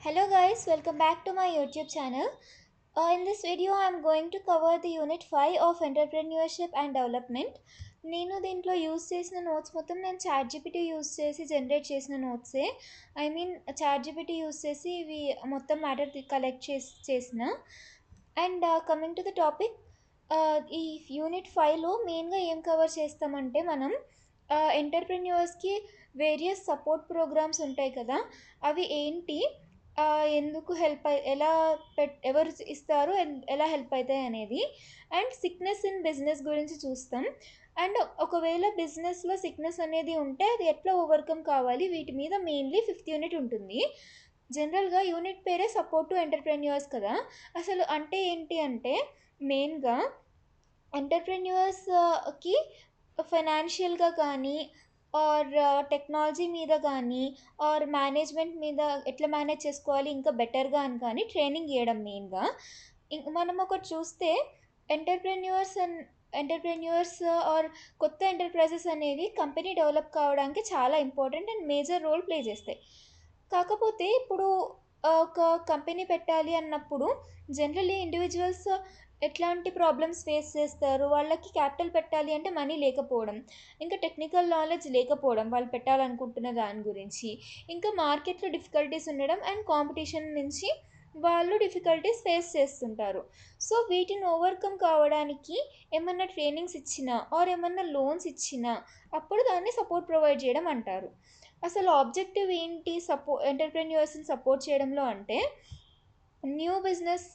Hello guys, welcome back to my YouTube channel. In this video, I am going to cover the Unit 5 of Entrepreneurship and Development. నేను దీంట్లో use చేసిన notes మొత్తం నేను chat GPT use చేసి generate చేసిన నోట్సే. Chat GPT use చేసి ఇవి మొత్తం మ్యాటర్ కలెక్ట్ చేసిన. And coming to the topic, ఈ యూనిట్ 5లో మెయిన్గా ఏం కవర్ చేస్తామంటే మనం ఎంటర్ప్రెన్యూర్స్కి వేరియస్ సపోర్ట్ ప్రోగ్రామ్స్ ఉంటాయి కదా, అవి ఏంటి, ఎందుకు ఎలా ఎవరు ఇస్తారు ఎలా హెల్ప్ అవుతాయి అనేది, అండ్ సిక్నెస్ ఇన్ బిజినెస్ గురించి చూస్తాం. అండ్ ఒకవేళ బిజినెస్లో సిక్నెస్ అనేది ఉంటే అది ఎట్లా ఓవర్కమ్ కావాలి, వీటి మీద మెయిన్లీ ఫిఫ్త్ యూనిట్ ఉంటుంది. జనరల్గా యూనిట్ పేరే సపోర్ట్ టు ఎంటర్ప్రెన్యూర్స్ కదా. అసలు అంటే ఏంటి అంటే మెయిన్గా ఎంటర్ప్రెన్యూర్స్కి ఫైనాన్షియల్గా కానీ ఆర్ టెక్నాలజీ మీద కానీ ఆర్ మేనేజ్మెంట్ మీద ఎట్లా మేనేజ్ చేసుకోవాలి ఇంకా బెటర్గా అని కానీ ట్రైనింగ్ ఇవ్వడం మెయిన్గా. మనం ఒకటి చూస్తే ఎంటర్ప్రెన్యూర్స్ ఎంటర్ప్రెన్యూర్స్ ఆర్ కొత్త ఎంటర్ప్రైజెస్ అనేవి కంపెనీ డెవలప్ కావడానికి చాలా important and major role play చేస్తాయి. కాకపోతే ఇప్పుడు ఒక కంపెనీ పెట్టాలి అన్నప్పుడు జనరల్లీ ఇండివిజువల్స్ ఎట్లాంటి ప్రాబ్లమ్స్ ఫేస్ చేస్తారు, వాళ్ళకి క్యాపిటల్ పెట్టాలి అంటే మనీ లేకపోవడం, ఇంకా టెక్నికల్ నాలెడ్జ్ లేకపోవడం వాళ్ళు పెట్టాలనుకుంటున్న దాని గురించి, ఇంకా మార్కెట్లో డిఫికల్టీస్ ఉండడం అండ్ కాంపిటీషన్ నుంచి వాళ్ళు డిఫికల్టీస్ ఫేస్ చేస్తుంటారు. సో వీటిని ఓవర్కమ్ కావడానికి ఏమన్నా ట్రైనింగ్స్ ఇచ్చినా ఆర్ ఏమన్నా లోన్స్ ఇచ్చినా అప్పుడు దాన్ని సపోర్ట్ ప్రొవైడ్ చేయడం అంటారు. అసలు ఆబ్జెక్టివ్ ఏంటి ఎంటర్ప్రెన్యూర్స్ని సపోర్ట్ చేయడంలో అంటే న్యూ బిజినెస్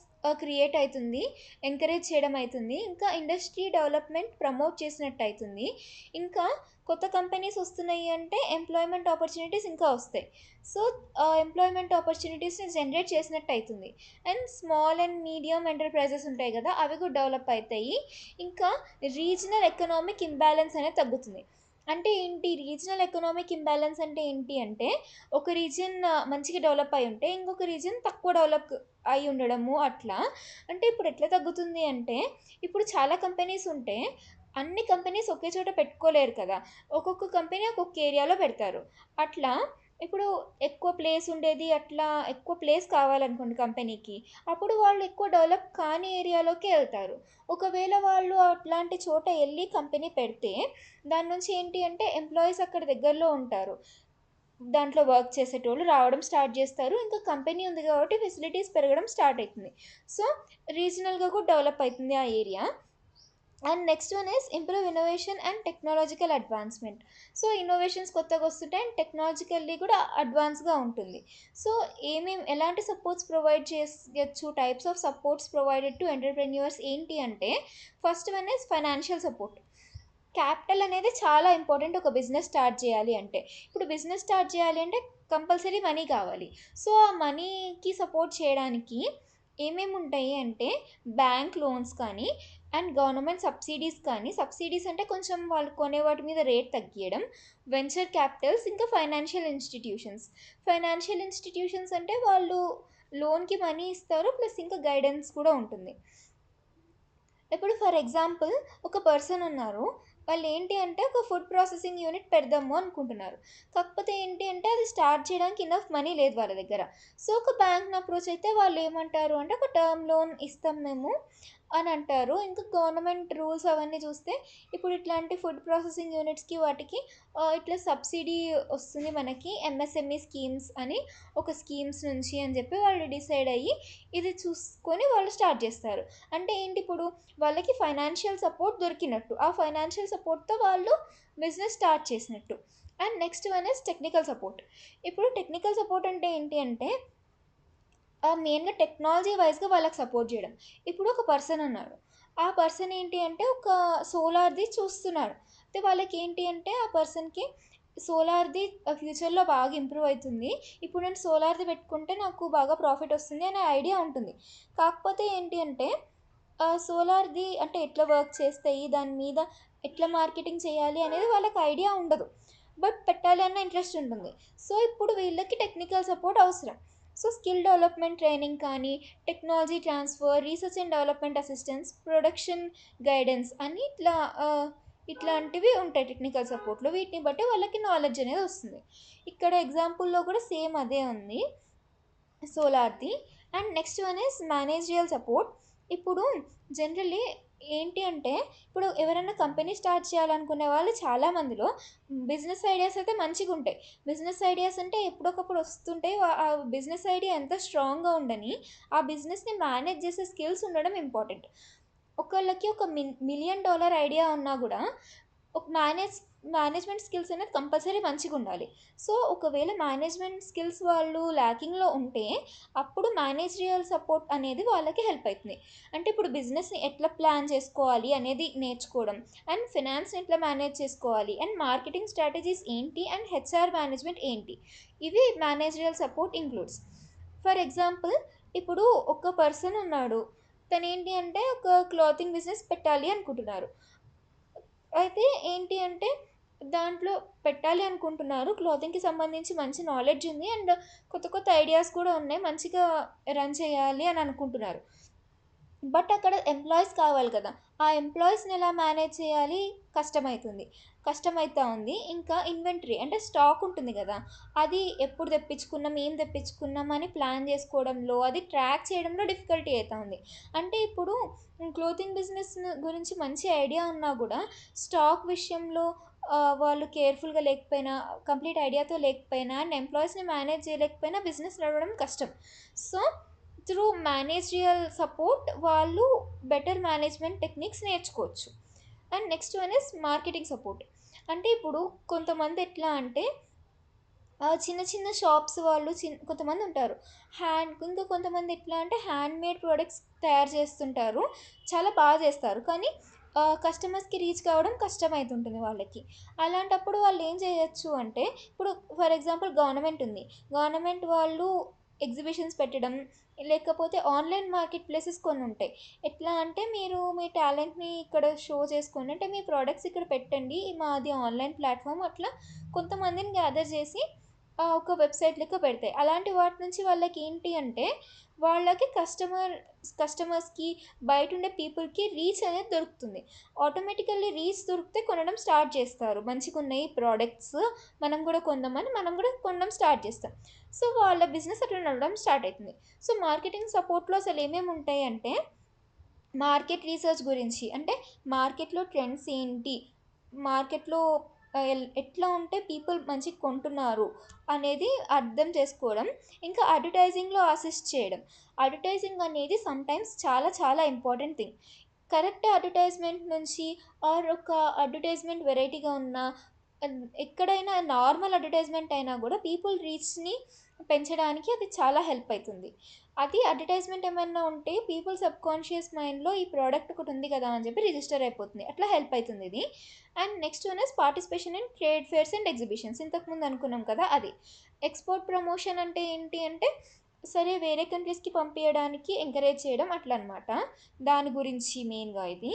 క్రియేట్ అవుతుంది, ఎంకరేజ్ చేయడం అవుతుంది, ఇంకా ఇండస్ట్రీ డెవలప్మెంట్ ప్రమోట్ చేసినట్టు అవుతుంది, ఇంకా కొత్త కంపెనీస్ వస్తున్నాయి అంటే ఎంప్లాయ్మెంట్ ఆపర్చునిటీస్ ఇంకా వస్తాయి. సో ఎంప్లాయ్మెంట్ ఆపర్చునిటీస్ని జనరేట్ చేసినట్టు అవుతుంది. And small and medium enterprises ఉంటాయి కదా, అవి కూడా డెవలప్ అవుతాయి. ఇంకా రీజనల్ ఎకనామిక్ ఇంబ్యాలెన్స్ అనేది తగ్గుతుంది. అంటే ఏంటి రీజనల్ ఎకనామిక్ ఇంబ్యాలెన్స్ అంటే ఏంటి అంటే ఒక రీజియన్ మంచిగా డెవలప్ అయి ఉంటే ఇంకొక రీజియన్ తక్కువ డెవలప్ అయి ఉండడము అట్లా. అంటే ఇప్పుడు ఎట్లా తగ్గుతుంది అంటే ఇప్పుడు చాలా కంపెనీస్ ఉంటే అన్ని కంపెనీస్ ఒకే చోట పెట్టుకోలేరు కదా, ఒక్కొక్క కంపెనీ ఒక్కొక్క ఏరియాలో పెడతారు. అట్లా ఇప్పుడు ఎక్కువ ప్లేస్ ఉండేది, అట్లా ఎక్కువ ప్లేస్ కావాలనుకోండి కంపెనీకి, అప్పుడు వాళ్ళు ఎక్కువ డెవలప్ కాని ఏరియాలోకి వెళ్తారు. ఒకవేళ వాళ్ళు అట్లాంటి చోట వెళ్ళి కంపెనీ పెడితే దాని నుంచి ఏంటి అంటే ఎంప్లాయీస్ అక్కడ దగ్గరలో ఉంటారు, దాంట్లో వర్క్ చేసేటోళ్ళు రావడం స్టార్ట్ చేస్తారు, ఇంకా కంపెనీ ఉంది కాబట్టి ఫెసిలిటీస్ పెరగడం స్టార్ట్ అవుతుంది. సో రీజనల్గా కూడా డెవలప్ అవుతుంది ఆ area. And next one is improve innovation and technological advancement. So innovations కొత్తగా వస్తుంటాయి అండ్ టెక్నాలజికల్లీ కూడా అడ్వాన్స్గా ఉంటుంది. సో ఎలాంటి సపోర్ట్స్ ప్రొవైడ్ చేయొచ్చు, types of supports provided to entrepreneurs ఏంటి అంటే first one is financial support. Capital అనేది చాలా ఇంపార్టెంట్ ఒక బిజినెస్ స్టార్ట్ చేయాలి అంటే. ఇప్పుడు బిజినెస్ స్టార్ట్ చేయాలి అంటే కంపల్సరీ మనీ కావాలి. సో ఆ మనీకి సపోర్ట్ చేయడానికి ఏమేమి ఉంటాయి అంటే బ్యాంక్ లోన్స్ కానీ అండ్ గవర్నమెంట్ సబ్సిడీస్ కానీ, సబ్సిడీస్ అంటే కొంచెం వాళ్ళు కొనే వాటి మీద రేట్ తగ్గియడం, వెంచర్ క్యాపిటల్స్, ఇంకా ఫైనాన్షియల్ ఇన్స్టిట్యూషన్స్ అంటే వాళ్ళు లోన్కి మనీ ఇస్తారు ప్లస్ ఇంకా గైడెన్స్ కూడా ఉంటుంది. ఇప్పుడు ఫర్ ఎగ్జాంపుల్ ఒక పర్సన్ ఉన్నారు, వాళ్ళు ఏంటి అంటే ఒక ఫుడ్ ప్రాసెసింగ్ యూనిట్ పెడదాము అనుకుంటున్నారు. కాకపోతే ఏంటి అంటే అది స్టార్ట్ చేయడానికి ఇనఫ్ మనీ లేదు వాళ్ళ దగ్గర. సో ఒక బ్యాంక్ని అప్రోచ్ అయితే వాళ్ళు ఏమంటారు అంటే ఒక టర్మ్ లోన్ ఇస్తాం మేము అని అంటారు. ఇంకా గవర్నమెంట్ రూల్స్ అవన్నీ చూస్తే ఇప్పుడు ఇట్లాంటి ఫుడ్ ప్రాసెసింగ్ యూనిట్స్కి వాటికి ఇట్లా సబ్సిడీ వస్తుంది మనకి, ఎంఎస్ఎంఈ స్కీమ్స్ అని ఒక స్కీమ్స్ నుంచి అని చెప్పి వాళ్ళు డిసైడ్ అయ్యి ఇది చూసుకొని వాళ్ళు స్టార్ట్ చేస్తారు. అంటే ఏంటి ఇప్పుడు వాళ్ళకి ఫైనాన్షియల్ సపోర్ట్ దొరికినట్టు, ఆ ఫైనాన్షియల్ సపోర్ట్తో వాళ్ళు బిజినెస్ స్టార్ట్ చేసినట్టు. And next one is technical support. ఇప్పుడు టెక్నికల్ సపోర్ట్ అంటే ఏంటి అంటే మెయిన్గా టెక్నాలజీ వైజ్గా వాళ్ళకి సపోర్ట్ చేయడం. ఇప్పుడు ఒక పర్సన్ ఉన్నాడు, ఆ పర్సన్ ఏంటి అంటే ఒక సోలార్ది చూస్తున్నాడు. అయితే వాళ్ళకి ఏంటి అంటే ఆ పర్సన్కి సోలార్ది ఫ్యూచర్లో బాగా ఇంప్రూవ్ అవుతుంది, ఇప్పుడు నేను సోలార్ది పెట్టుకుంటే నాకు బాగా ప్రాఫిట్ వస్తుంది అనే ఐడియా ఉంటుంది. కాకపోతే ఏంటి అంటే సోలార్ది అంటే ఎట్లా వర్క్ చేస్తాయి, దాని మీద ఎట్లా మార్కెటింగ్ చేయాలి అనేది వాళ్ళకి ఐడియా ఉండదు, బట్ పెట్టాలి అన్న ఇంట్రెస్ట్ ఉంటుంది. సో ఇప్పుడు వీళ్ళకి టెక్నికల్ సపోర్ట్ అవసరం. సో స్కిల్ డెవలప్మెంట్ ట్రైనింగ్ కానీ, technology transfer, research and development assistance, production guidance అని ఇట్లాంటివి ఉంటాయి టెక్నికల్ సపోర్ట్లో. వీటిని బట్టి వాళ్ళకి నాలెడ్జ్ అనేది వస్తుంది. ఇక్కడ ఎగ్జాంపుల్లో కూడా సేమ్ అదే ఉంది. సోలార్‌ది. And next one is managerial support. ఇప్పుడు జనరల్లీ ఏంటి అంటే, ఇప్పుడు ఎవరైనా కంపెనీ స్టార్ట్ చేయాలనుకునే వాళ్ళు చాలా మందిలో బిజినెస్ ఐడియాస్ అయితే మంచిగుంటాయి. బిజినెస్ ఐడియాస్ అంటే ఎప్పుడొకప్పుడు వస్తుంటాయి. ఆ బిజినెస్ ఐడియా ఎంత స్ట్రాంగ్‌గా ఉండని, ఆ బిజినెస్‌ని మేనేజ్ చేసే స్కిల్స్ ఉండడం ఇంపార్టెంట్. ఒకళ్ళకి ఒక మిలియన్ డాలర్ ఐడియా ఉన్నా గూడా, ఒక మేనేజ్‌మెంట్ స్కిల్స్ అనేది కంపల్సరీ మంచిగుండాలి. సో, ఒకవేళ మేనేజ్‌మెంట్ స్కిల్స్ వాళ్ళు ల్యాకింగ్‌లో ఉంటే, అప్పుడు మేనేజరియల్ సపోర్ట్ అనేది వాళ్ళకి హెల్ప్ అయితుంది. అంటే ఇప్పుడు బిజినెస్‌ని ఎట్లా ప్లాన్ చేసుకోవాలి అనేది నేర్చుకోవడం, అండ్ ఫినాన్స్‌ని ఎట్లా మేనేజ్ చేసుకోవాలి, అండ్ మార్కెటింగ్ స్ట్రాటజీస్ ఏంటి, అండ్ హెచ్ఆర్ మేనేజ్మెంట్ ఏంటి, ఇవి managerial support includes. For example, ఇప్పుడు ఒక పర్సన్ ఉన్నాడు. తనేంటి అంటే ఒక క్లాతింగ్ బిజినెస్ పెట్టాలి అనుకుంటున్నారు. అయితే ఏంటి అంటే, దాంట్లో పెట్టాలి అనుకుంటున్నారు. క్లాతింగ్‌కి సంబంధించి మంచి నాలెడ్జ్ ఉంది. అండ్ కొత్త కొత్త ఐడియాస్ కూడా ఉన్నాయి. మంచిగా రన్ చేయాలి అని అనుకుంటున్నారు. బట్ అక్కడ ఎంప్లాయీస్ కావాలి కదా! ఆ ఎంప్లాయీస్‌ని ఎలా మేనేజ్ చేయాలి? కష్టమైతుంది. కష్టమైతా ఉంది. ఇంకా ఇన్వెంటరీ అంటే స్టాక్ ఉంటుంది గదా! అది ఎప్పుడు తెప్పించుకున్నాం, ఏం తెప్పించుకున్నాం అని ప్లాన్ జేసుకోవడంలో, అది ట్రాక్ చేయడంలో డిఫికల్టీ అయితా ఉంది. అంటే ఇప్పుడు క్లోతింగ్ బిజినెస్ గురించి మంచి ఐడియా ఉన్నా గూడా, స్టాక్ విషయంలో వాళ్ళు కేర్‌ఫుల్‌గా లేకపోయినా, కంప్లీట్ ఐడియాతో లేకపోయినా, అండ్ ఎంప్లాయీస్‌ని మేనేజ్ చేయలేకపోయినా బిజినెస్ నడవడం కష్టం. సో, త్రూ మేనేజరియల్ సపోర్ట్ వాళ్ళు బెటర్ మేనేజ్మెంట్ టెక్నిక్స్ నేర్చుకోవచ్చు. And next one is marketing support. అంటే ఇప్పుడు కొంతమంది ఎట్లా అంటే చిన్న చిన్న షాప్స్ వాళ్ళు కొంతమందుంటారు. ఇంకా కొంతమంది ఎట్లా అంటే హ్యాండ్‌మేడ్ ప్రొడక్ట్స్ తయారు చేస్తుంటారు. చాలా చేస్తారు. కానీ కస్టమర్స్‌కి రీచ్ కావడం కష్టమైతుంటుంది వాళ్ళకి. అలాంటప్పుడు వాళ్ళేం చేయొచ్చు అంటే, ఇప్పుడు ఫర్ ఎగ్జాంపుల్ గవర్నమెంట్ ఉంది. గవర్నమెంట్ వాళ్ళు ఎగ్జిబిషన్స్ పెట్టడం, లేకపోతే ఆన్‌లైన్ మార్కెట్ ప్లేసెస్ కొన్నుంటాయి. ఎట్లా అంటే మీరు మీ టాలెంట్‌ని ఇక్కడ షో చేసుకోండి. అంటే మీ ప్రొడక్ట్స్ ఇక్కడ పెట్టండి. మాది ఆన్‌లైన్ ప్లాట్‌ఫార్మ్ అట్లా కొంతమందిని గ్యాదర్ చేసి ఒక వెబ్‌సైట్ లెక్క పెడతాయి. అలాంటి వాటి నుంచి వాళ్ళకేంటి అంటే, వాళ్ళకి కస్టమర్స్‌కి, బయటుండే పీపుల్‌కి రీచ్ అనేది దొరుకుతుంది. ఆటోమేటికల్లీ రీచ్ దొరికితే కొనడం స్టార్ట్ చేస్తారు. మంచిగున్నాయి ప్రొడక్ట్స్, మనం గూడా కొందామని మనం గూడా కొనడం స్టార్ట్ చేస్తాం. సో, వాళ్ళ బిజినెస్ అట్లా నడవడం స్టార్ట్ అయితుంది. సో, మార్కెటింగ్ సపోర్ట్‌లో అసలేమేముంటాయంటే, మార్కెట్ రీసెర్చ్ గురించి. అంటే మార్కెట్‌లో ట్రెండ్స్ ఏంటి? మార్కెట్‌లో ఎట్లా ఉంటే పీపుల్ మంచిగా కొంటున్నారు అనేది అర్థం చేసుకోవడం. ఇంకా అడ్వర్టైజింగ్‌లో అసిస్ట్ చేయడం. అడ్వర్టైజింగ్ అనేది సమ్‌టైమ్స్ చాలా చాలా ఇంపార్టెంట్ థింగ్. కరెక్ట్ అడ్వర్టైజ్‌మెంట్ నుంచి ఒక అడ్వర్టైజ్‌మెంట్ వెరైటీగా ఉన్న ఎక్కడైనా నార్మల్ అడ్వర్టైజ్‌మెంట్ అయినా గూడా పీపుల్ రీచ్‌ని పెంచడానికి అది చాలా హెల్ప్ అయితుంది. అది అడ్వర్టైజ్‌మెంట్ ఏమన్నా ఉంటే పీపుల్ సబ్‌కాన్షియస్ మైండ్‌లో ఈ ప్రొడక్ట్ ఒకటుంది కదా! అని చెప్పి రిజిస్టర్ అయిపోతుంది. అట్లా హెల్ప్ అయితుందిది. And next one is participation in trade fairs and exhibitions. ఇంతకుముందు అనుకున్నాం కదా! అది. ఎక్స్‌పోర్ట్ ప్రమోషన్ అంటే ఏంటి అంటే, సరే వేరే కంట్రీస్‌కి పంపియడానికి ఎంకరేజ్ చేయడం అట్లనమాట. దాని గురించి మెయిన్‌గా ఇది.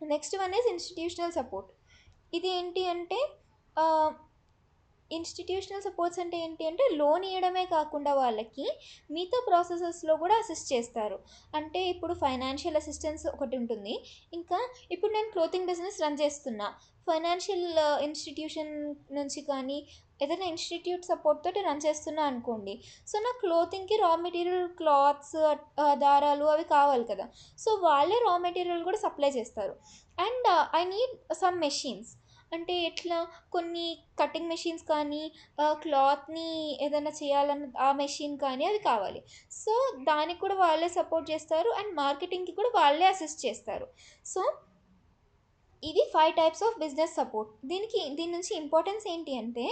Next one is institutional support. ఇది ఏంటి అంటే ఆహ్ ఇన్‌స్టిట్యూషనల్ సపోర్ట్స్ అంటే ఏంటి అంటే, లోన్ ఇయ్యడమే కాకుండా వాళ్ళకి మిగతా ప్రాసెసెస్‌లో గూడా అసిస్ట్ చేస్తారు. అంటే ఇప్పుడు ఫైనాన్షియల్ అసిస్టెన్స్ ఒకటుంటుంది. ఇంకా ఇప్పుడు నేను క్లోతింగ్ బిజినెస్ రన్ చేస్తున్నా. ఫైనాన్షియల్ ఇన్‌స్టిట్యూషన్ నుంచి కానీ, ఏదైనా ఇన్‌స్టిట్యూట్ సపోర్ట్ తోటి రన్ చేస్తున్నా అనుకోండి. సో, నా క్లోతింగ్‌కి రా మెటీరియల్ క్లాత్స్, దారాలు అవి కావాలి కదా! సో, వాళ్ళే రా మెటీరియల్ గూడా సప్లై చేస్తారు. And I need some machines. అంటే ఎట్లా, కొన్ని కటింగ్ మెషిన్స్ కానీ, క్లాత్‌ని ఏదైనా చేయాలన్న ఆ మెషిన్ కానీ అవి కావాలి. సో, దానికి కూడా వాళ్ళే సపోర్ట్ చేస్తారు. అండ్ మార్కెటింగ్‌కి కూడా వాళ్ళే అసిస్ట్ చేస్తారు. సో, ఇవి 5 టైప్స్ ఆఫ్ బిజినెస్ సపోర్ట్. దీని నుంచి ఇంపార్టెన్స్ ఏంటి అంటే,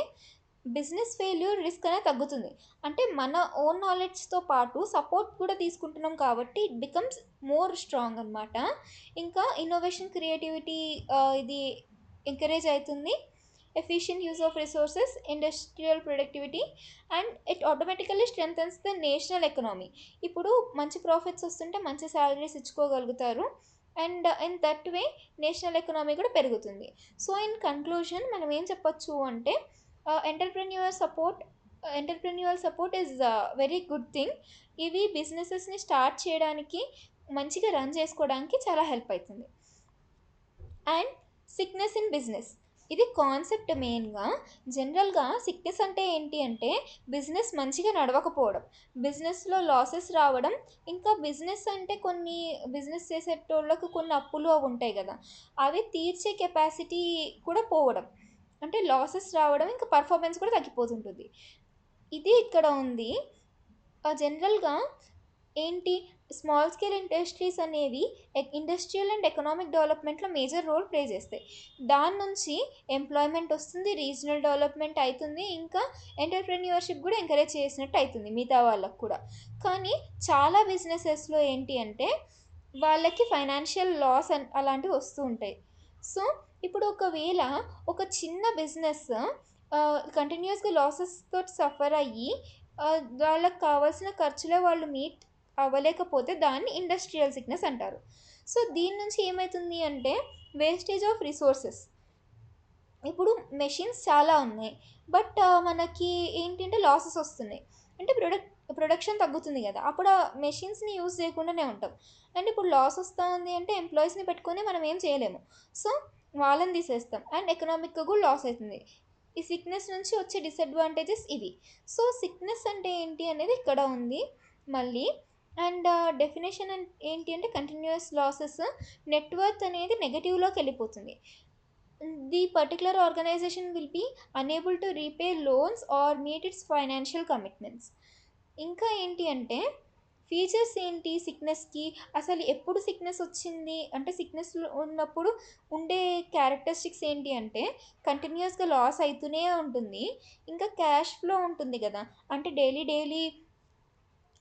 బిజినెస్ ఫెయిల్యూర్ రిస్క్ అనేది తగ్గుతుంది. అంటే మన ఓన్ నాలెడ్జ్‌తో పాటు సపోర్ట్ కూడా తీసుకుంటున్నాం కాబట్టి ఇట్ బికమ్స్ మోర్ స్ట్రాంగ్ అనమాట. ఇంకా ఇన్నోవేషన్, క్రియేటివిటీ ఇది ఎంకరేజ్ అయితుంది. Efficient use of resources, industrial productivity, and it automatically strengthens the national economy. ఇప్పుడు మంచి ప్రాఫిట్స్ వస్తుంటే మంచి సాలరీస్ ఇచ్చుకోగలుగుతారు. And in that way national economy కూడా పెరుగుతుంది. సో, ఇన్ కన్క్లూజన్ మనం ఏం చెప్పొచ్చు అంటే, entrepreneur support entrepreneur support is very good thing. ఇవి బిజినెసెస్‌ని స్టార్ట్ చేయడానికి, మంచిగా రన్ చేసుకోవడానికి చాలా హెల్ప్ అయితుంది. And sickness in business. ఇది కాన్సెప్ట్ మెయిన్‌గా. జనరల్‌గా సిక్నెస్ అంటే ఏంటి అంటే, బిజినెస్ మంచిగా నడవకపోవడం, బిజినెస్‌లో లాసెస్ రావడం, ఇంకా బిజినెస్ అంటే బిజినెస్ చేసేటోళ్ళకి కొన్ని అప్పులు అవి ఉంటాయి గదా! అవి తీర్చే కెపాసిటీ కూడా పోవడం. అంటే లాసెస్ రావడం, ఇంకా పర్ఫార్మెన్స్ కూడా తగ్గిపోతుంటుంది. ఇది ఇక్కడ ఉంది. జనరల్‌గా ఏంటి స్మాల్ స్కేల్ ఇండస్ట్రీస్ అనేవి ఇండస్ట్రియల్ అండ్ ఎకనామిక్ డెవలప్‌మెంట్‌లో మేజర్ రోల్ ప్లే చేస్తాయి. దాని నుంచి ఎంప్లాయ్‌మెంట్ వస్తుంది, రీజనల్ డెవలప్‌మెంట్ అయితుంది. ఇంకా ఎంటర్‌ప్రెన్యూర్‌షిప్ గూడా ఎంకరేజ్ చేసినట్టు అయితుంది మిగతా వాళ్ళకి కూడా. కానీ చాలా బిజినెసెస్‌లో ఏంటి అంటే వాళ్ళకి ఫైనాన్షియల్ లాస్ అలాంటివి వస్తూ ఉంటాయి. సో, ఇప్పుడు ఒకవేళ ఒక చిన్న బిజినెస్ కంటిన్యూయస్‌గా లాసెస్ తోటి సఫర్ అయ్యి వాళ్ళకి కావాల్సిన ఖర్చులే వాళ్ళు మీట్ అవ్వలేకపోతే దాన్ని ఇండస్ట్రియల్ సిక్నెస్ అంటారు. సో, దీని నుంచి ఏమైతుంది అంటే వేస్టేజ్ ఆఫ్ రిసోర్సెస్. ఇప్పుడు మెషిన్స్ చాలా ఉన్నాయి. బట్ మనకి ఏంటంటే లాసెస్ వస్తున్నాయి. అంటే ప్రొడక్షన్ తగ్గుతుంది గదా! అప్పుడు ఆ మెషిన్స్‌ని యూజ్ చేయకుండానే ఉంటాం. అండ్ ఇప్పుడు లాస్ వస్తా ఉంది అంటే ఎంప్లాయీస్‌ని పెట్టుకొని మనం ఏం చేయలేము. సో, వాళ్ళని తీసేస్తాం. అండ్ ఎకనామిక్‌గా కూడా లాస్ అయితుంది. ఈ సిక్నెస్ నుంచి వచ్చే డిసడ్వాంటేజెస్ ఇవి. సో, సిక్నెస్ అంటే ఏంటి అనేది ఇక్కడ ఉంది మళ్ళీ. అండ్ డెఫినిషన్ ఏంటి అంటే కంటిన్యూయస్ లాసెస్, నెట్ వర్త్ అనేది నెగెటివ్‌లోకెళ్ళిపోతుంది. The particular organization will be unable to repay loans or meet its financial commitments. ఇంకా ఏంటి అంటే ఫీచర్స్ ఏంటి సిక్నెస్‌కి? అసలు ఎప్పుడు సిక్నెస్ వచ్చింది? అంటే సిక్నెస్‌లో ఉన్నప్పుడు ఉండే క్యారెక్టరిస్టిక్స్ ఏంటి అంటే కంటిన్యూయస్‌గా లాస్ అయితూనే ఉంటుంది. ఇంకా క్యాష్ ఫ్లో ఉంటుంది గదా! అంటే డైలీ డైలీ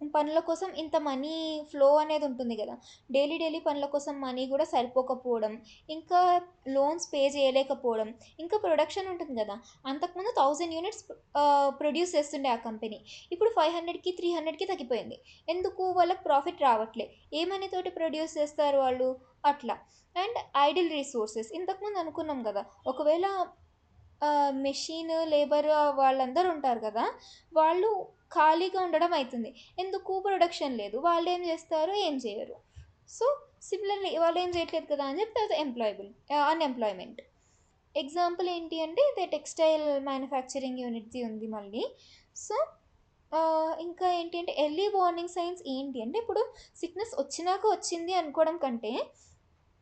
పనుల కోసం ఇంత మనీ ఫ్లో అనేది ఉంటుంది గదా! డైలీ పనుల కోసం మనీ గూడా సరిపోకపోవడం, ఇంకా లోన్స్ పే చేయలేకపోవడం, ఇంకా ప్రొడక్షన్ ఉంటుంది గదా! అంతకుముందు 1000 యూనిట్స్ ప్రొడ్యూస్ చేస్తుండే ఆ కంపెనీ. ఇప్పుడు 500కి, 300కి తగ్గిపోయింది. ఎందుకు? వాళ్ళకి ప్రాఫిట్ రావట్లే. ఏ మనీతోటి ప్రొడ్యూస్ చేస్తారు వాళ్ళు? అట్లా. అండ్ ఐడిల్ రిసోర్సెస్ ఇంతకుముందు అనుకున్నాం గదా! ఒకవేళ మెషిన్, లేబర్ వాళ్ళందరూ ఉంటారు గదా! వాళ్ళు ఖాళీగా ఉండడం అయితుంది. ఎందుకు? ప్రొడక్షన్ లేదు. వాళ్ళేం జేస్తారు? ఏం జేయరు. సో, సిమిలర్‌లీ వాళ్ళేం జేయట్లేదు కదా! అని జెప్పి అది అన్‌ఎంప్లాయ్‌మెంట్. ఎగ్జాంపుల్ ఏంటి అంటే ఇది టెక్స్‌టైల్ మ్యానుఫ్యాక్చరింగ్ యూనిట్‌ది ఉంది మళ్ళీ. సో, ఇంకా ఏంటి అంటే ఎర్లీ వార్నింగ్ సైన్స్ ఏంటి అంటే ఇప్పుడు సిక్నెస్ వచ్చినాక వచ్చింది అనుకోవడం కంటే,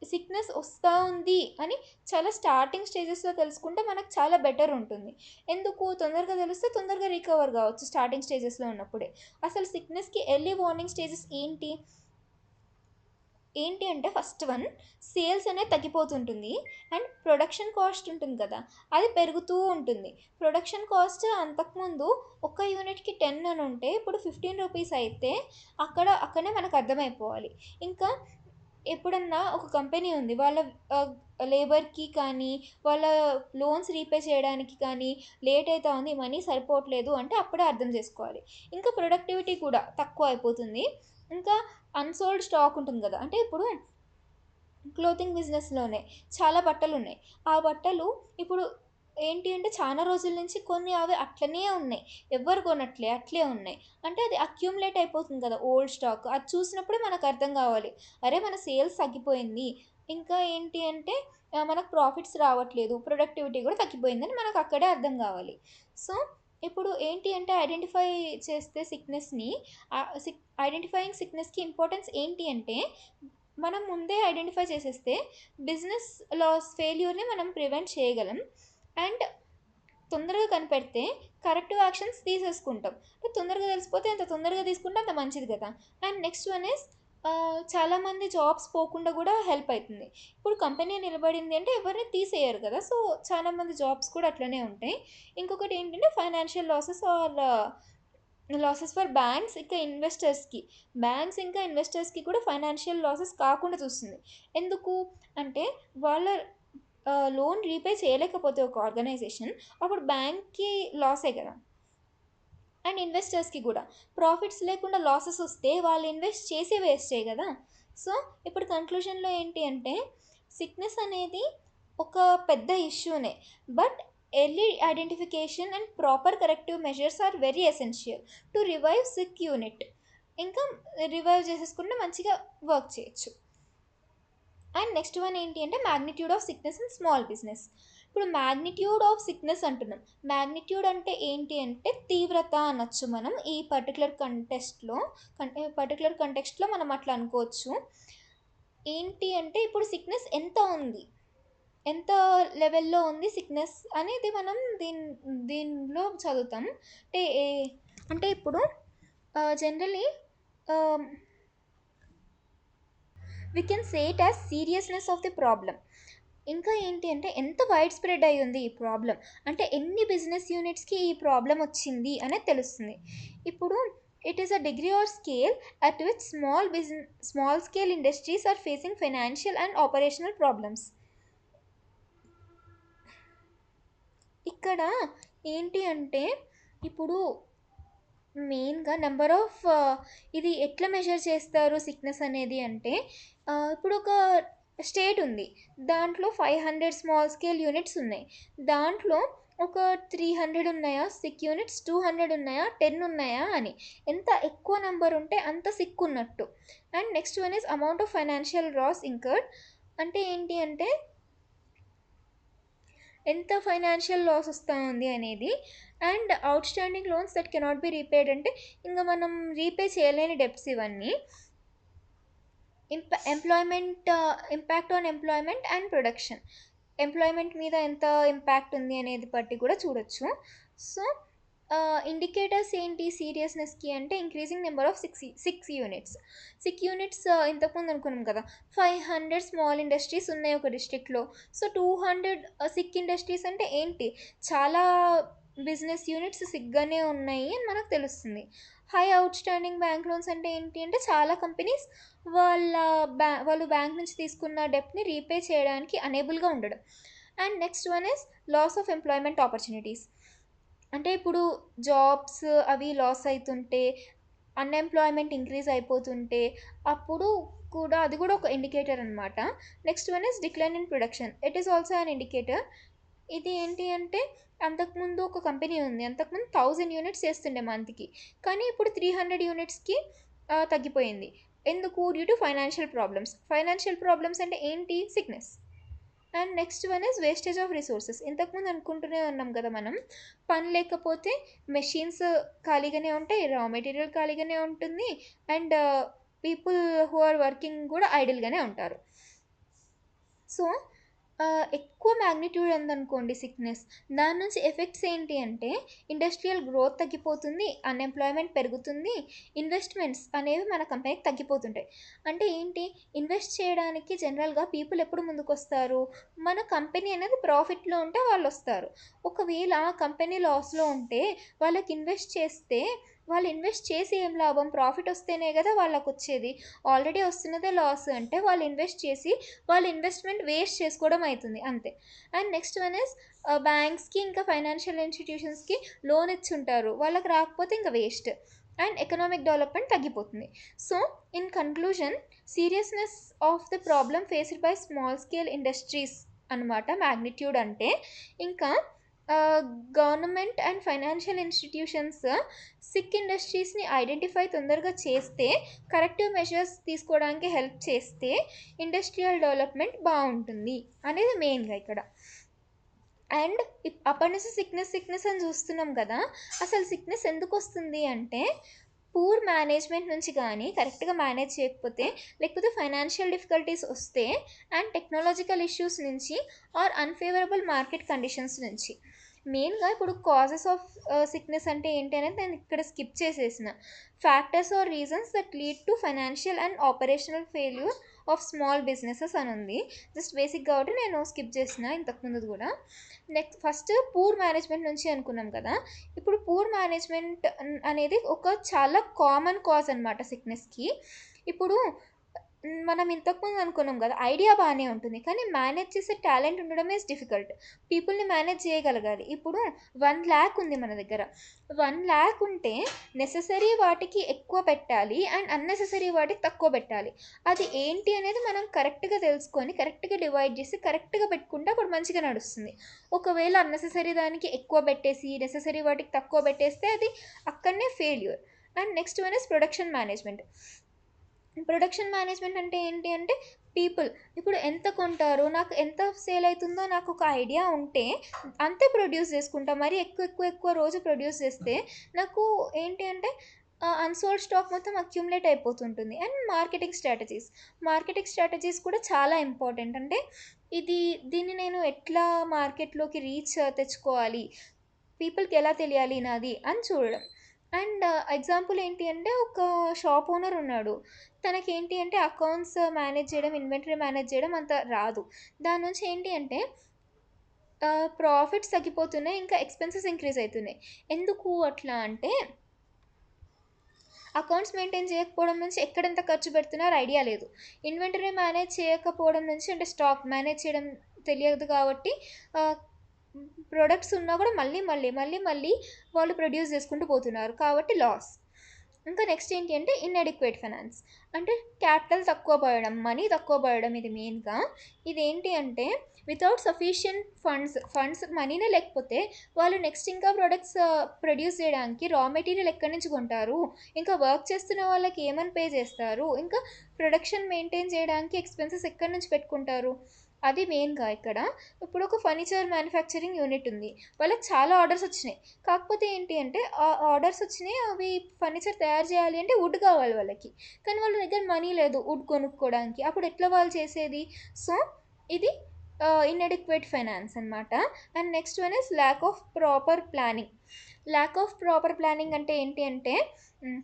సిక్నెస్ వస్తా ఉంది అని చాలా స్టార్టింగ్ స్టేజెస్‌లో తెలుసుకుంటే మనకు చాలా బెటర్ ఉంటుంది. ఎందుకు? తొందరగా తెలిస్తే తొందరగా రికవర్ గావచ్చు స్టార్టింగ్ స్టేజెస్‌లో ఉన్నప్పుడే. అసలు సిక్నెస్‌కి ఎర్లీ వార్నింగ్ స్టేజెస్ ఏంటి? ఏంటి అంటే ఫస్ట్ వన్ సేల్స్ అనేది తగ్గిపోతుంటుంది. అండ్ ప్రొడక్షన్ కాస్ట్ ఉంటుంది కదా! అది పెరుగుతూ ఉంటుంది. ప్రొడక్షన్ కాస్ట్ అంతకుముందు ఒక యూనిట్‌కి 10 అని ఉంటే ఇప్పుడు రూ. 15 అయితే అక్కడనే మనకు అర్థమైపోవాలి. ఇంకా ఎప్పుడన్నా ఒక కంపెనీ ఉంది. వాళ్ళ ఆహ్, లేబర్‌కి కానీ, వాళ్ళ లోన్స్ రీపే చేయడానికి కానీ లేట్ అయితా ఉంది. మనీ సరిపోవట్లేదు అంటే అప్పుడే అర్థం చేసుకోవాలి. ఇంకా ప్రొడక్టివిటీ కూడా తక్కువ అయిపోతుంది. ఇంకా అన్‌సోల్డ్ స్టాక్ ఉంటుంది గదా! అంటే ఇప్పుడు క్లోతింగ్ బిజినెస్‌లోనే చాలా బట్టలున్నాయి. ఆ బట్టలు ఇప్పుడు ఏంటి అంటే చానా రోజుల నుంచి కొన్ని అవి అట్లనే ఉన్నాయి. ఎవ్వరు కొనట్లే అట్లే ఉన్నాయి. అంటే అది అక్యుములేట్ అయిపోతుంది కదా! Old stock. అది చూసినప్పుడే మనకు అర్థం కావాలి. అరే! మన సేల్స్ తగ్గిపోయింది. ఇంకా ఏంటి అంటే మనకు ప్రాఫిట్స్ రావట్లేదు. ప్రొడక్టివిటీ కూడా తగ్గిపోయిందని మనకు అక్కడే అర్థం కావాలి. సో, ఇప్పుడు ఏంటి అంటే ఐడెంటిఫై చేస్తే సిక్నెస్‌ని ఆహ్, సిక్ ఐడెంటిఫైయింగ్ సిక్నెస్‌కి ఇంపార్టెన్స్ ఏంటి అంటే మనం ముందే ఐడెంటిఫై చేసేస్తే బిజినెస్ ఫెయిల్యూర్‌ని మనం ప్రివెంట్ చేయగలం. అండ్ తొందరగా కనిపెడితే కరెక్టివ్ యాక్షన్స్ తీసేసుకుంటాం. అంటే తొందరగా తెలిసిపోతే ఎంత తొందరగా తీసుకుంటే అంత మంచిది గదా! అండ్ నెక్స్ట్ వన్ ఈస్ చాలామంది జాబ్స్ పోకుండా గూడా హెల్ప్ అయితుంది. ఇప్పుడు కంపెనీ నిలబడింది అంటే ఎవరిని తీసేయరు కదా! సో, చాలా మంది జాబ్స్ కూడా అట్లనే ఉంటాయి. ఇంకొకటి ఏంటంటే ఫైనాన్షియల్ లాసెస్ ఫర్ బ్యాంక్స్ ఇంకా ఇన్వెస్టర్స్‌కి. బ్యాంక్స్ ఇంకా ఇన్వెస్టర్స్‌కి కూడా ఫైనాన్షియల్ లాసెస్ కాకుండా చూస్తుంది. ఎందుకు? అంటే వాళ్ళ లోన్ రీపే చేయలేకపోతే ఒక ఆర్గనైజేషన్ అప్పుడు బ్యాంక్‌కి లాసే గదా! అండ్ ఇన్వెస్టర్స్‌కి గూడా. ప్రాఫిట్స్ లేకుండా లాసెస్ వస్తే వాళ్ళు ఇన్వెస్ట్ చేసి వేస్టే గదా! సో, ఇప్పుడు కంక్లూజన్‌లో ఏంటి అంటే సిక్నెస్ అనేది ఒక పెద్ద ఇష్యూనే. But early identification and proper corrective measures are very essential to revive sick unit. ఇంకా రివైవ్ చేసేసుకుంటే మంచిగా వర్క్ చేయొచ్చు. అండ్ నెక్స్ట్ వన్ ఏంటి అంటే magnitude of sickness in small business. ఇప్పుడు మ్యాగ్నిట్యూడ్ ఆఫ్ సిక్నెస్ అంటున్నాం. మ్యాగ్నిట్యూడ్ అంటే ఏంటి అంటే తీవ్రత అనొచ్చు మనం ఈ పర్టిక్యులర్ కంటెక్స్ట్‌లో మనం అట్లా అనుకోవచ్చు. ఏంటి అంటే ఇప్పుడు సిక్నెస్ ఎంత ఉంది? ఎంత లెవెల్‌లో ఉంది సిక్నెస్ అనేది మనం దీనిలో చదువుతాం. అంటే అంటే ఇప్పుడు generally ah, we can say it as seriousness of the problem. ఇంకా ఏంటి అంటే ఎంత వైడ్ స్ప్రెడ్ అయ్యి ఉంది ఈ ప్రాబ్లమ్. అంటే ఎన్ని బిజినెస్ యూనిట్స్‌కి ఈ ప్రాబ్లమ్ వచ్చింది అనేది తెలుస్తుంది. ఇప్పుడు it is a degree or scale at which small scale industries are facing financial and operational problems. ఇక్కడ ఏంటి అంటే ఇప్పుడు మెయిన్‌గా నంబర్ ఆఫ్ ఇది ఎట్లా మెజర్ చేస్తారు సిక్నెస్ అనేది అంటే ఇప్పుడు ఒక స్టేట్ ఉంది. దాంట్లో 500 స్మాల్ స్కేల్ యూనిట్స్ ఉన్నాయి. దాంట్లో ఒక 300 ఉన్నాయా సిక్ యూనిట్స్, 200 ఉన్నాయా, 10 ఉన్నాయా అని. ఎంత ఎక్కువ నంబర్ ఉంటే అంత సిక్ ఉన్నట్టు. And next one is amount of financial loss incurred. అంటే ఏంటి అంటే ఎంత ఫైనాన్షియల్ లాస్ వస్తా ఉంది అనేది. And outstanding loans that cannot be repaid అంటే ఇంకా మనం రీపే చేయలేని డెప్ట్స్ ఇవన్నీ. Employment impact on employment and production. Employment మీద ఎంత ఇంపాక్ట్ ఉంది అనేది బట్టి కూడా చూడొచ్చు. సో ఇండికేటర్స్ ఏంటి సీరియస్నెస్కి అంటే increasing number of six units. Units ఇంతకుముందు అనుకున్నాం కదా 500 స్మాల్ ఇండస్ట్రీస్ ఉన్నాయి ఒక డిస్ట్రిక్ట్లో. సో 200 సిక్ ఇండస్ట్రీస్ అంటే ఏంటి చాలా బిజినెస్ యూనిట్స్ సిగ్గానే ఉన్నాయి అని మనకు తెలుస్తుంది. High out standing bank loans అంటే ఏంటి అంటే చాలా కంపెనీస్ వాళ్ళు బ్యాంక్ నుంచి తీసుకున్న డెప్ట్ని రీపే చేయడానికి అనేబుల్గా ఉండడం. And next one is loss of employment opportunities. అంటే ఇప్పుడు జాబ్స్ అవి లాస్ అవుతుంటే అన్ఎంప్లాయ్మెంట్ ఇంక్రీజ్ అయిపోతుంటే అప్పుడు కూడా అది కూడా ఒక ఇండికేటర్ అనమాట. Next one is decline in production. It is also an indicator. ఇది ఏంటి అంటే అంతకుముందు ఒక కంపెనీ ఉంది. అంతకుముందు 1000 యూనిట్స్ చేస్తుండే మంత్కి. కానీ ఇప్పుడు 300 యూనిట్స్కి తగ్గిపోయింది. ఎందుకు? Due to financial problems. Financial problems అంటే ఏంటి? Sickness. And next one is wastage of resources. ఇంతకుముందు అనుకుంటూనే ఉన్నాం కదా మనం పని లేకపోతే మెషిన్స్ ఖాళీగానే ఉంటాయి, రా మెటీరియల్ ఖాళీగానే ఉంటుంది, and people who are working కూడా ఐడిల్గానే ఉంటారు. సో ఎక్కువ మ్యాగ్నిట్యూడ్ ఉందనుకోండి సిక్నెస్, దాని నుంచి ఎఫెక్ట్స్ ఏంటి అంటే ఇండస్ట్రియల్ గ్రోత్ తగ్గిపోతుంది, అన్ఎంప్లాయ్మెంట్ పెరుగుతుంది, ఇన్వెస్ట్మెంట్స్ అనేవి మన కంపెనీకి తగ్గిపోతుంటాయి. అంటే ఏంటి? ఇన్వెస్ట్ చేయడానికి జనరల్గా పీపుల్ ఎప్పుడు ముందుకు వస్తారు? మన కంపెనీ అనేది ప్రాఫిట్లో ఉంటే వాళ్ళు వస్తారు. ఒకవేళ కంపెనీ లాస్లో ఉంటే వాళ్ళకి ఇన్వెస్ట్ చేస్తే వాళ్ళు ఇన్వెస్ట్ చేసి ఏం లాభం? ప్రాఫిట్ వస్తేనే కదా వాళ్ళకు వచ్చేది. ఆల్రెడీ వస్తున్నదే లాస్ అంటే వాళ్ళు ఇన్వెస్ట్ చేసి వాళ్ళ ఇన్వెస్ట్మెంట్ వేస్ట్ చేసుకోవడం అవుతుంది అంతే. అండ్ నెక్స్ట్ వన్ ఇస్ బ్యాంక్స్కి ఇంకా ఫైనాన్షియల్ ఇన్స్టిట్యూషన్స్కి లోన్ ఇచ్చి ఉంటారు, వాళ్ళకి రాకపోతే ఇంకా వేస్ట్. అండ్ ఎకనామిక్ డెవలప్మెంట్ తగ్గిపోతుంది. So in conclusion seriousness of the problem faced by small scale industries అనమాట మ్యాగ్నిట్యూడ్ అంటే. ఇంకా government and financial institutions sick ఇండస్ట్రీస్ని ఐడెంటిఫై తొందరగా చేస్తే, కరెక్టివ్ మెజర్స్ తీసుకోవడానికి హెల్ప్ చేస్తే ఇండస్ట్రియల్ డెవలప్మెంట్ బాగుంటుంది అనేది మెయిన్గా ఇక్కడ. అండ్ అప్పటి నుంచి సిక్నెస్ అని చూస్తున్నాం కదా. అసలు సిక్నెస్ ఎందుకు వస్తుంది అంటే పూర్ మేనేజ్మెంట్ నుంచి కానీ కరెక్ట్గా మేనేజ్ చేయకపోతే, లేకపోతే ఫైనాన్షియల్ డిఫికల్టీస్ వస్తే, అండ్ టెక్నాలజికల్ ఇష్యూస్ నుంచి ఆర్ అన్ఫేవరబుల్ మార్కెట్ కండిషన్స్ నుంచి. మెయిన్గా ఇప్పుడు కాజెస్ ఆఫ్ సిక్నెస్ అంటే ఏంటి అనేది నేను ఇక్కడ స్కిప్ చేసేసిన. Factors or reasons that lead to financial and operational failure of small businesses అని ఉంది. జస్ట్ బేసిక్ కాబట్టి నేను స్కిప్ చేసిన ఇంతకుముందు కూడా. నెక్స్ట్ ఫస్ట్ పూర్ మేనేజ్మెంట్ నుంచి అనుకున్నాం కదా. ఇప్పుడు పూర్ మేనేజ్మెంట్ అనేది ఒక చాలా కామన్ కాజ్ అనమాట సిక్నెస్కి. ఇప్పుడు మనం ఇంతకుముందు అనుకున్నాం కదా ఐడియా బాగానే ఉంటుంది, కానీ మేనేజ్ చేసే టాలెంట్ ఉండడం ఈజ్ డిఫికల్ట్. పీపుల్ని మేనేజ్ చేయగలగాలి. ఇప్పుడు 1,00,000 ఉంది మన దగ్గర. 1,00,000 ఉంటే నెససరీ వాటికి ఎక్కువ పెట్టాలి అండ్ అన్నెసెసరీ వాటికి తక్కువ పెట్టాలి. అది ఏంటి అనేది మనం కరెక్ట్గా తెలుసుకొని కరెక్ట్గా డివైడ్ చేసి కరెక్ట్గా పెట్టుకుంటే అప్పుడు మంచిగా నడుస్తుంది. ఒకవేళ అన్నెసెసరీ దానికి ఎక్కువ పెట్టేసి నెససరీ వాటికి తక్కువ పెట్టేస్తే అది అక్కడనే failure. And next one is production management. Production management అంటే ఏంటి అంటే పీపుల్ ఇప్పుడు ఎంత కొంటారు, నాకు ఎంత సేల్ అయితుందో నాకు ఒక ఐడియా ఉంటే అంతే ప్రొడ్యూస్ చేసుకుంటా. మరి ఎక్కువ ఎక్కువ ఎక్కువ రోజు ప్రొడ్యూస్ చేస్తే నాకు ఏంటి అంటే అన్‌సోల్డ్ స్టాక్ మొత్తం అక్యుములేట్ అయిపోతుంటుంది. అండ్ మార్కెటింగ్ స్ట్రాటజీస్ కూడా చాలా ఇంపార్టెంట్. అంటే ఇది దీన్ని నేను ఎట్లా మార్కెట్‌లోకి రీచ్ తెచ్చుకోవాలి, పీపుల్‌కి ఎలా తెలియాలి నాది అని చూడడం. అండ్ ఎగ్జాంపుల్ ఏంటి అంటే ఒక షాప్ ఓనర్ ఉన్నాడు. తనకేంటి అంటే అకౌంట్స్ మేనేజ్ చేయడం, ఇన్వెంటరీ మేనేజ్ చేయడం అంత రాదు. దాని నుంచి ఏంటి అంటే ప్రాఫిట్స్ తగ్గిపోతున్నాయి. ఇంకా ఎక్స్‌పెన్సెస్ ఇంక్రీజ్ అయితున్నాయి. ఎందుకు అట్లా అంటే అకౌంట్స్ మెయింటైన్ చేయకపోవడం నుంచి ఎక్కడెంత ఖర్చు పెడుతున్నారో ఐడియా లేదు. ఇన్వెంటరీ మేనేజ్ చేయకపోవడం నుంచి అంటే స్టాక్ మేనేజ్ చేయడం తెలియదు కాబట్టి ఆహ్, ప్రొడక్ట్స్ ఉన్నా కూడా మళ్ళీ వాళ్ళు ప్రొడ్యూస్ చేసుకుంటూ పోతున్నారు. కాబట్టి లాస్. ఇంకా నెక్స్ట్ ఏంటి అంటే ఇన్‌ఎడిక్వేట్ ఫైనాన్స్. అంటే క్యాపిటల్ తక్కువ పడడం, మనీ తక్కువ పడడం ఇది మెయిన్‌గా. ఇదేంటి అంటే వితౌట్ సఫిషియంట్ ఫండ్స్ మనీనే లేకపోతే వాళ్ళు నెక్స్ట్ ఇంకా ప్రొడక్ట్స్ ప్రొడ్యూస్ చేయడానికి రా మెటీరియల్ ఎక్కడి నుంచి కొంటారు? ఇంకా వర్క్ చేస్తున్న వాళ్ళకి ఏమని పే చేస్తారు? ఇంకా ప్రొడక్షన్ మెయింటైన్ చేయడానికి ఎక్స్‌పెన్సెస్ ఎక్కడి నుంచి పెట్టుకుంటారు? అది మెయిన్‌గా ఇక్కడ. ఇప్పుడు ఒక ఫర్నిచర్ మ్యానుఫ్యాక్చరింగ్ యూనిట్ ఉంది. వాళ్ళకి చాలా ఆర్డర్స్ వచ్చినాయి. కాకపోతే ఏంటి అంటే ఆ ఆర్డర్స్ వచ్చినాయి. అవి ఫర్నిచర్ తయారు చేయాలి అంటే వుడ్ కావాలి వాళ్ళకి. కానీ వాళ్ళ దగ్గర మనీ లేదు వుడ్ కొనుక్కోవడానికి. అప్పుడు ఎట్లా వాళ్ళు చేసేది? సో, ఇది ఇన్‌ఎడిక్వేట్ ఫైనాన్స్ అనమాట. And next one is lack of proper planning అంటే ఏంటి అంటే హ్మ్.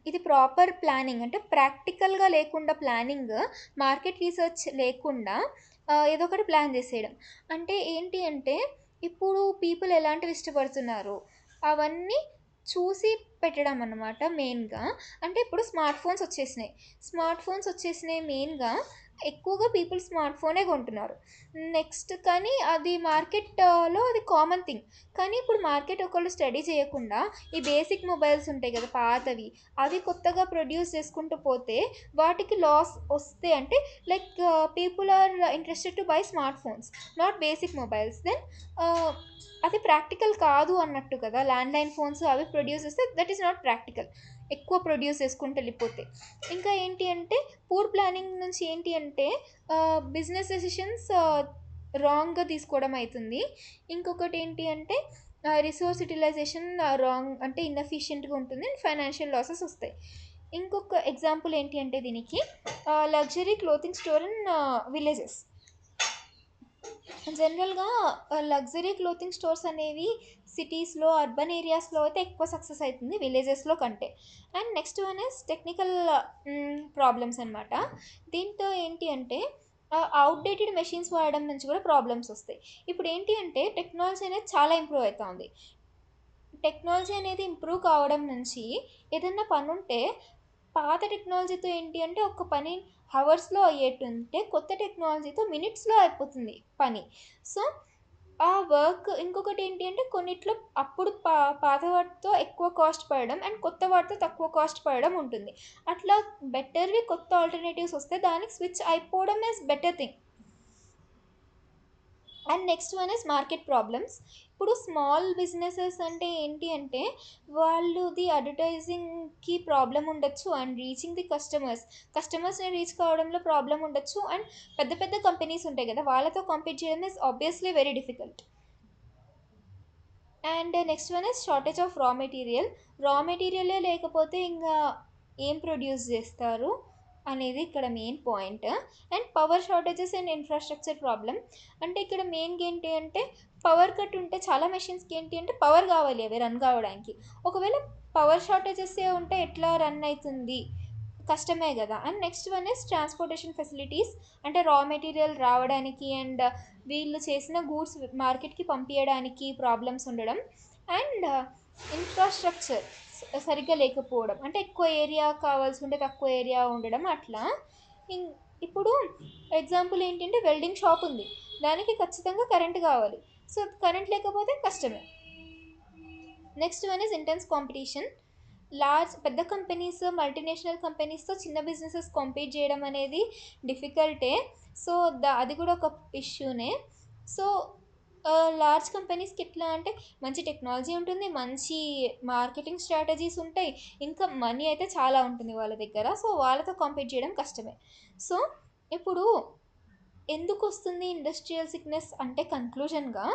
ఇది ప్రాపర్ ప్లానింగ్ అంటే ప్రాక్టికల్‌గా లేకుండా ప్లానింగ్, మార్కెట్ రీసెర్చ్ లేకుండా ఏదో ఒకటి ప్లాన్ చేసేయడం. అంటే ఏంటి అంటే ఇప్పుడు పీపుల్ ఎలాంటివి ఇష్టపడుతున్నారు అవన్నీ చూసి పెట్టడం అన్నమాట మెయిన్‌గా. అంటే ఇప్పుడు స్మార్ట్ ఫోన్స్ వచ్చేసినాయి మెయిన్‌గా. ఎక్కువగా పీపుల్ స్మార్ట్ ఫోనే కొంటున్నారు. నెక్స్ట్ కానీ అది మార్కెట్‌లో అది కామన్ థింగ్. కానీ ఇప్పుడు మార్కెట్ ఒకళ్ళు స్టడీ చేయకుండా ఈ బేసిక్ మొబైల్స్ ఉంటాయి కదా పాతవి, అవి కొత్తగా ప్రొడ్యూస్ చేసుకుంటూ పోతే వాటికి లాస్ వస్తే అంటే like people are interested to buy smart phones, not basic mobiles. Then అది ప్రాక్టికల్ కాదు అన్నట్టు కదా. ల్యాండ్‌లైన్ ఫోన్స్ అవి ప్రొడ్యూస్ చేస్తే దట్ ఈస్ నాట్ ప్రాక్టికల్. ఎక్కువ ప్రొడ్యూస్ చేసుకుంటూ వెళ్ళిపోతే. ఇంకా ఏంటి అంటే పూర్ ప్లానింగ్ నుంచి ఏంటి అంటే బిజినెస్ డెసిషన్స్ రాంగ్‌గా తీసుకోవడం అయితుంది. ఇంకొకటి ఏంటి అంటే రిసోర్స్ యుటిలైజేషన్ రాంగ్ అంటే ఇన్‌ఎఫిషియెంట్‌గా ఉంటుంది. ఫైనాన్షియల్ లాసెస్ వస్తాయి. ఇంకొక ఎగ్జాంపుల్ ఏంటి అంటే దీనికి luxury clothing store in villages. జనరల్‌గా లగ్జరీ క్లోతింగ్ స్టోర్స్ అనేవి సిటీస్‌లో, అర్బన్ ఏరియాస్‌లో అయితే ఎక్కువ సక్సెస్ అయితుంది విలేజెస్‌లో కంటే. And next one is technical problems అనమాట. దీంతో ఏంటి అంటే ఔట్‌డేటెడ్ మెషిన్స్ వాడడం నుంచి కూడా ప్రాబ్లమ్స్ వస్తాయి. ఇప్పుడు ఏంటి అంటే టెక్నాలజీ అనేది చాలా ఇంప్రూవ్ అయితా ఉంది. టెక్నాలజీ అనేది ఇంప్రూవ్ కావడం నుంచి ఏదన్నా పనుంటే పాత టెక్నాలజీతో ఏంటి అంటే ఒక పని హవర్స్‌లో అయ్యేటుంటే కొత్త టెక్నాలజీతో మినిట్స్‌లో అయిపోతుంది పని. సో, ఆ వర్క్ ఇంకొకటి ఏంటి అంటే కొన్నిట్లో అప్పుడు పాత వాటితో ఎక్కువ కాస్ట్ పడడం అండ్ కొత్త వాటితో తక్కువ కాస్ట్ పడడం ఉంటుంది. అట్లా బెటర్‌వి కొత్త ఆల్టర్‌నేటివ్స్ వస్తే దానికి స్విచ్ అయిపోవడం is better thing. And next one is market problems. ఇప్పుడు స్మాల్ బిజినెసెస్ అంటే ఏంటి అంటే వాళ్ళది అడ్వర్టైజింగ్‌కి ప్రాబ్లమ్ ఉండొచ్చు అండ్ రీచింగ్ ది కస్టమర్స్‌ని రీచ్ కావడంలో ప్రాబ్లమ్ ఉండొచ్చు. అండ్ పెద్ద పెద్ద కంపెనీస్ ఉంటాయి కదా వాళ్ళతో కాంపీట్ చేయడం is obviously very difficult. And next one is shortage of raw material. Raw మెటీరియలే లేకపోతే ఇంకా ఏం ప్రొడ్యూస్ చేస్తారు అనేది ఇక్కడ main point. And power shortages and infrastructure problem. అంటే ఇక్కడ మెయిన్గా ఏంటి అంటే పవర్ కట్ ఉంటే చాలా మెషిన్స్కి ఏంటి అంటే పవర్ కావాలి అవి రన్ కావడానికి. ఒకవేళ పవర్ షార్టేజెస్ ఉంటే ఎట్లా రన్ అవుతుంది, కష్టమే కదా. And next one is transportation facilities. అంటే రా మెటీరియల్ రావడానికి అండ్ వీళ్ళు చేసిన గూడ్స్ మార్కెట్కి పంపించడానికి ప్రాబ్లమ్స్ ఉండడం. అండ్ ఇన్ఫ్రాస్ట్రక్చర్ సరిగ్గా లేకపోవడం. అంటే ఎక్కువ ఏరియా కావాల్సి ఉంటే తక్కువ ఏరియా ఉండడం అట్లా. ఇం ఇప్పుడు ఎగ్జాంపుల్ ఏంటంటే వెల్డింగ్ షాప్ ఉంది. దానికి ఖచ్చితంగా కరెంట్ కావాలి. సో కరెంట్ లేకపోతే కష్టమే. Next one is intense competition. పెద్ద కంపెనీస్ మల్టీనేషనల్ కంపెనీస్తో చిన్న బిజినెసెస్ కాంపీట్ చేయడం అనేది డిఫికల్టే. సో అది కూడా ఒక ఇష్యూనే. సో లార్జ్ కంపెనీస్‌కి ఎట్లా అంటే మంచి టెక్నాలజీ ఉంటుంది. మంచి మార్కెటింగ్ స్ట్రాటజీస్ ఉంటాయి. ఇంకా మనీ అయితే చాలా ఉంటుంది వాళ్ళ దగ్గర. సో, వాళ్ళతో కాంపీట్ చేయడం కష్టమే. సో, ఇప్పుడు ఎందుకొస్తుంది ఇండస్ట్రియల్ సిక్‌నెస్ అంటే కన్క్లూజన్‌గా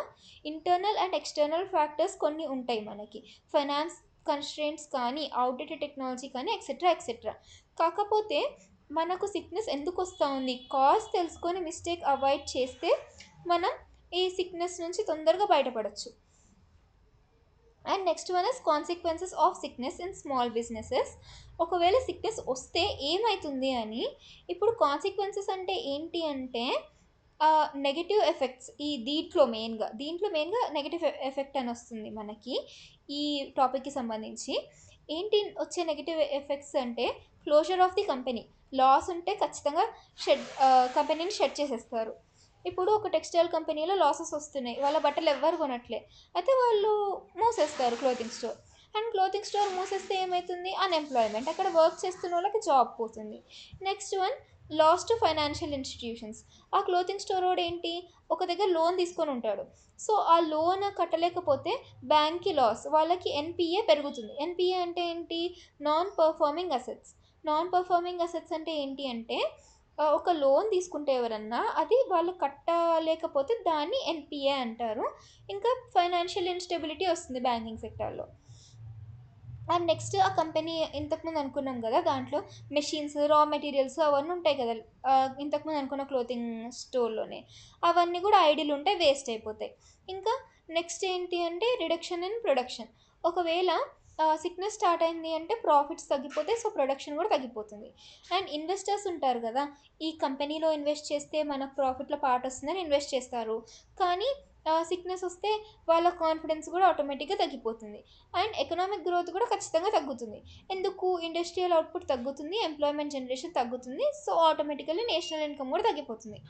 ఇంటర్నల్ అండ్ ఎక్స్‌టర్నల్ ఫ్యాక్టర్స్ కొన్ని ఉంటాయి మనకి. ఫైనాన్స్ కన్‌స్ట్రెయింట్స్ కానీ, ఔట్‌డేటెడ్ టెక్నాలజీ కానీ ఎక్సెట్రా, ఎక్సెట్రా. కాకపోతే మనకు సిక్‌నెస్ ఎందుకొస్తా ఉంది? కాజ్ తెలుసుకొని మిస్టేక్ అవాయిడ్ చేస్తే మనం ఈ సిక్‌నెస్ నుంచి తొందరగా బయటపడొచ్చు. And next one is consequences of sickness in small businesses. ఒకవేళ సిక్‌నెస్ వస్తే ఏమైతుంది అని, ఇప్పుడు కాన్సిక్వెన్సెస్ అంటే ఏంటి అంటే నెగెటివ్ ఎఫెక్ట్స్ దీంట్లో మెయిన్‌గా నెగెటివ్ ఎఫెక్ట్ అని వస్తుంది మనకి. ఈ టాపిక్‌కి సంబంధించి. ఏంటి వచ్చే నెగెటివ్ ఎఫెక్ట్స్ అంటే closure of the company. Loss ఉంటే ఖచ్చితంగా కంపెనీని షట్ చేసేస్తారు. ఇప్పుడు ఒక టెక్స్టైల్ కంపెనీలో లాసెస్ వస్తున్నాయి. వాళ్ళ బట్టలు ఎవ్వరు కొనట్లే. అయితే వాళ్ళు మూసేస్తారు clothing store. And clothing store మూసేస్తే ఏమైతుంది? అన్‌ఎంప్లాయ్‌మెంట్. అక్కడ వర్క్ చేస్తున్నోళ్ళకి జాబ్ పోతుంది. Next one loss to financial institutions. ఆ క్లోతింగ్ స్టోరోడు ఏంటి? ఒక దగ్గర లోన్ తీసుకొని ఉంటాడు. సో, ఆ లోన్ కట్టలేకపోతే బ్యాంక్‌కి లాస్. వాళ్ళకి ఎన్‌పీఏ పెరుగుతుంది. ఎన్‌పీఏ అంటే ఏంటి? Non performing assets. Non performing assets అంటే ఏంటి అంటే ఒక లోన్ తీసుకుంటే ఎవరన్నా అది వాళ్ళు కట్టలేకపోతే దాన్ని ఎన్‌పీఏ అంటారు. ఇంకా ఫైనాన్షియల్ ఇన్‌స్టెబిలిటీ వస్తుంది బ్యాంకింగ్ సెక్టార్‌లో. అండ్ నెక్స్ట్ ఆ కంపెనీ ఇంతకుముందు అనుకున్నాం గదా! దాంట్లో మెషిన్స్, రా మెటీరియల్స్ అవన్నీ ఉంటాయి కదా! ఇంతకుముందు అనుకున్న క్లోతింగ్ స్టోర్‌లోనే. అవన్నీ గూడా ఐడిల్ ఉంటే వేస్ట్ అయిపోతాయి. ఇంకా నెక్స్ట్ ఏంటి అంటే రిడక్షన్ ఇన్ ప్రొడక్షన్. ఒకవేళ సిక్‌నెస్ స్టార్ట్ అయింది అంటే ప్రాఫిట్స్ తగ్గిపోతాయి. సో, ప్రొడక్షన్ గూడా తగ్గిపోతుంది. అండ్ ఇన్వెస్టర్స్ ఉంటారు గదా! ఈ కంపెనీలో ఇన్వెస్ట్ చేస్తే మనకు ప్రాఫిట్‌లో పార్ట్ వస్తుందని ఇన్వెస్ట్ చేస్తారు. కానీ సిక్‌నెస్ వస్తే వాళ్ళ కాన్ఫిడెన్స్ గూడా ఆటోమేటిక్‌గా తగ్గిపోతుంది. అండ్ ఎకనామిక్ గ్రోత్ కూడా ఖచ్చితంగా తగ్గుతుంది. ఎందుకు? ఇండస్ట్రియల్ అవుట్‌పుట్ తగ్గుతుంది. ఎంప్లాయ్‌మెంట్ జనరేషన్ తగ్గుతుంది. సో, ఆటోమేటికల్లీ నేషనల్ ఇన్‌కమ్ కూడా తగ్గిపోతుంది.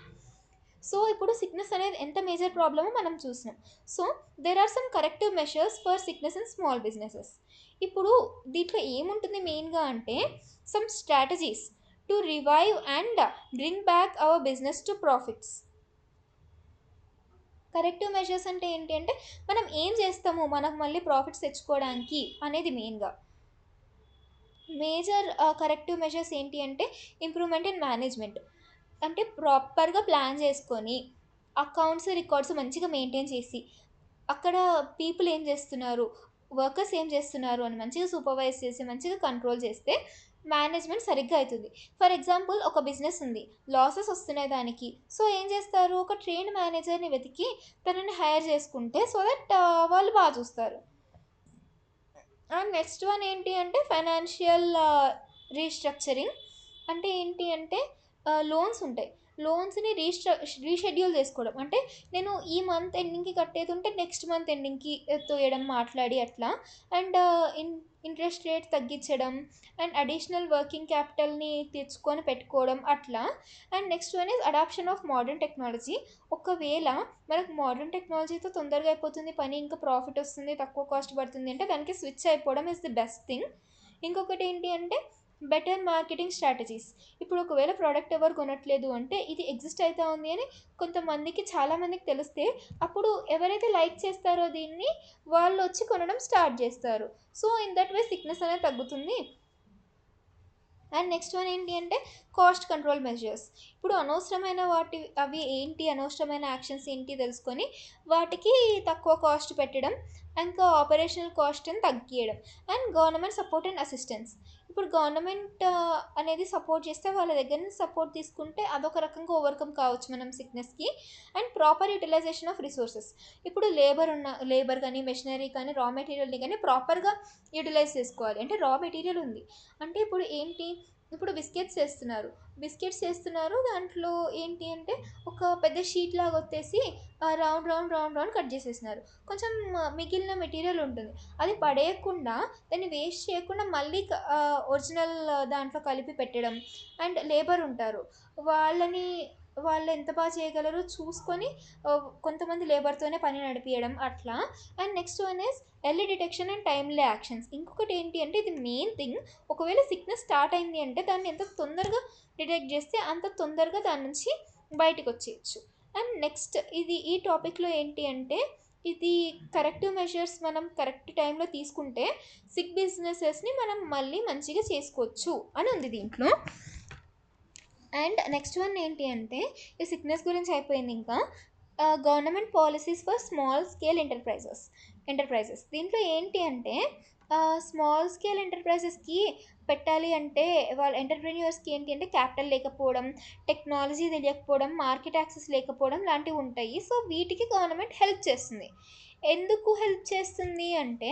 సో, ఇప్పుడు సిక్‌నెస్ అనేది ఎంత మేజర్ ప్రాబ్లమో మనం చూసినాం. So, there are some corrective measures for sickness in small businesses. ఇప్పుడు దీంట్లో ఏముంటుంది మెయిన్‌గా అంటే some strategies to revive and bring back our business to profits. Corrective measures అంటే ఏంటి అంటే మనం ఏం చేస్తాము మనకు మళ్ళీ ప్రాఫిట్స్ తెచ్చుకోవడానికి అనేది మెయిన్‌గా. మేజర్ కరెక్టివ్ మెజర్స్ ఏంటి అంటే ఇంప్రూవ్‌మెంట్ ఇన్ మేనేజ్‌మెంట్. అంటే ప్రాపర్‌గా ప్లాన్ చేసుకొని, అకౌంట్స్, రికార్డ్స్ మంచిగా మెయింటైన్ చేసి, అక్కడ పీపుల్ ఏం చేస్తున్నారు, వర్కర్స్ ఏం చేస్తున్నారు అని మంచిగా సూపర్వైజ్ చేసి, మంచిగా కంట్రోల్ చేస్తే మేనేజ్‌మెంట్ సరిగ్గా అయితుంది. ఫర్ ఎగ్జాంపుల్ ఒక బిజినెస్ ఉంది. లాసెస్ వస్తున్నాయి దానికి. సో, ఏం చేస్తారు ఒక ట్రైన్డ్ మేనేజర్‌ని వెతికి తనని హైర్ చేసుకుంటే సో దట్ వాళ్ళు చూస్తారు. అండ్ నెక్స్ట్ వన్ ఏంటి అంటే ఫైనాన్షియల్ రీస్ట్రక్చరింగ్. అంటే ఏంటి అంటే లోన్స్ ఉంటాయి. లోన్స్‌ని రీషెడ్యూల్ చేసుకోవడం. అంటే నేను ఈ మంత్ ఎండింగ్‌కి కట్టేది ఉంటే నెక్స్ట్ మంత్ ఎండింగ్‌కి తోయడం మాట్లాడి అట్లా. అండ్ ఇంట్రెస్ట్ రేట్ తగ్గించడం అండ్ అడిషనల్ వర్కింగ్ క్యాపిటల్‌ని తెచ్చుకొని పెట్టుకోవడం అట్లా. And next one is adoption of modern technology. ఒకవేళ మనకు మోడర్న్ టెక్నాలజీతో తొందరగా అయిపోతుంది పని, ఇంకా ప్రాఫిట్ వస్తుంది, తక్కువ కాస్ట్ పడుతుంది అంటే దానికి స్విచ్ అయిపోవడం ఈస్ ది బెస్ట్ థింగ్. ఇంకొకటి ఏంటి అంటే బెటర్ మార్కెటింగ్ స్ట్రాటజీస్. ఇప్పుడు ఒకవేళ ప్రోడక్ట్ ఎవరు కొనట్లేదు అంటే ఇది ఎగ్జిస్ట్ అయితా ఉంది అని కొంతమందికి చాలా మందికి తెలిస్తే అప్పుడు ఎవరైతే లైక్ చేస్తారో దీన్ని వాళ్ళు వచ్చి కొనడం స్టార్ట్ చేస్తారు. So, in that way sickness అనేది తగ్గుతుంది. అండ్ నెక్స్ట్ వన్ ఏంటి అంటే కాస్ట్ కంట్రోల్ మెజర్స్. ఇప్పుడు అనవసరమైన అవి ఏంటి అనవసరమైన యాక్షన్స్ ఏంటి తెలుసుకొని వాటికి తక్కువ కాస్ట్ పెట్టడం, ఇంకా ఆపరేషనల్ కాస్ట్ని తగ్గియడం. And government support and assistance. ఇప్పుడు గవర్నమెంట్ అనేది సపోర్ట్ చేస్తే వాళ్ళ దగ్గర నుంచి సపోర్ట్ తీసుకుంటే అదొక రకంగా ఓవర్కమ్ కావచ్చు మనం సిక్నెస్కి. And proper utilisation of resources. ఇప్పుడు లేబర్ కానీ మెషినరీ కానీ రా మెటీరియల్ని కానీ ప్రాపర్గా యూటిలైజ్ చేసుకోవాలి. అంటే రా మెటీరియల్ ఉంది అంటే ఇప్పుడు ఏంటి, ఇప్పుడు బిస్కెట్స్ చేస్తున్నారు. దాంట్లో ఏంటి అంటే ఒక పెద్ద షీట్ లాగా ఒత్తేసి round, round, round, round cut చేసేసినారు. కొంచెం మిగిలిన మెటీరియల్ ఉంటుంది. అది పడేయకుండా దాన్ని వేస్ట్ చేయకుండా మళ్ళీ ఒరిజినల్ దాంట్లో కలిపి పెట్టడం. అండ్ లేబర్ ఉంటారు. వాళ్ళని వాళ్ళు ఎంత చేయగలరో చూసుకొని కొంతమంది లేబర్‌తోనే పని నడిపియడం అట్లా. And next one is early detection and timely actions. ఇంకొకటి ఏంటి అంటే ఇది మెయిన్ థింగ్. ఒకవేళ సిక్నెస్ స్టార్ట్ అయింది అంటే దాన్ని ఎంత తొందరగా డిటెక్ట్ చేస్తే అంత తొందరగా దాని నుంచి బయటికొచ్చేయొచ్చు. అండ్ నెక్స్ట్ ఈ టాపిక్‌లో ఏంటి అంటే, ఇది కరెక్టివ్ మెజర్స్ మనం కరెక్ట్ టైంలో తీసుకుంటే బిజినెసెస్‌ని మనం మళ్ళీ మంచిగా చేసుకోవచ్చు అని ఉంది దీంట్లో. అండ్ నెక్స్ట్ వన్ ఏంటి అంటే, ఈ సిక్నెస్ గురించి అయిపోయింది ఇంకా. Government policies for small scale enterprises దీంట్లో ఏంటి అంటే, స్మాల్ స్కేల్ ఎంటర్ప్రైజెస్కి పెట్టాలి అంటే, వాళ్ళ ఎంటర్ప్రెన్యూర్స్కి ఏంటి అంటే క్యాపిటల్ లేకపోవడం, టెక్నాలజీ తెలియకపోవడం, మార్కెట్ యాక్సెస్ లేకపోవడం లాంటివి ఉంటాయి. సో వీటికి గవర్నమెంట్ హెల్ప్ చేస్తుంది. ఎందుకు హెల్ప్ చేస్తుంది అంటే,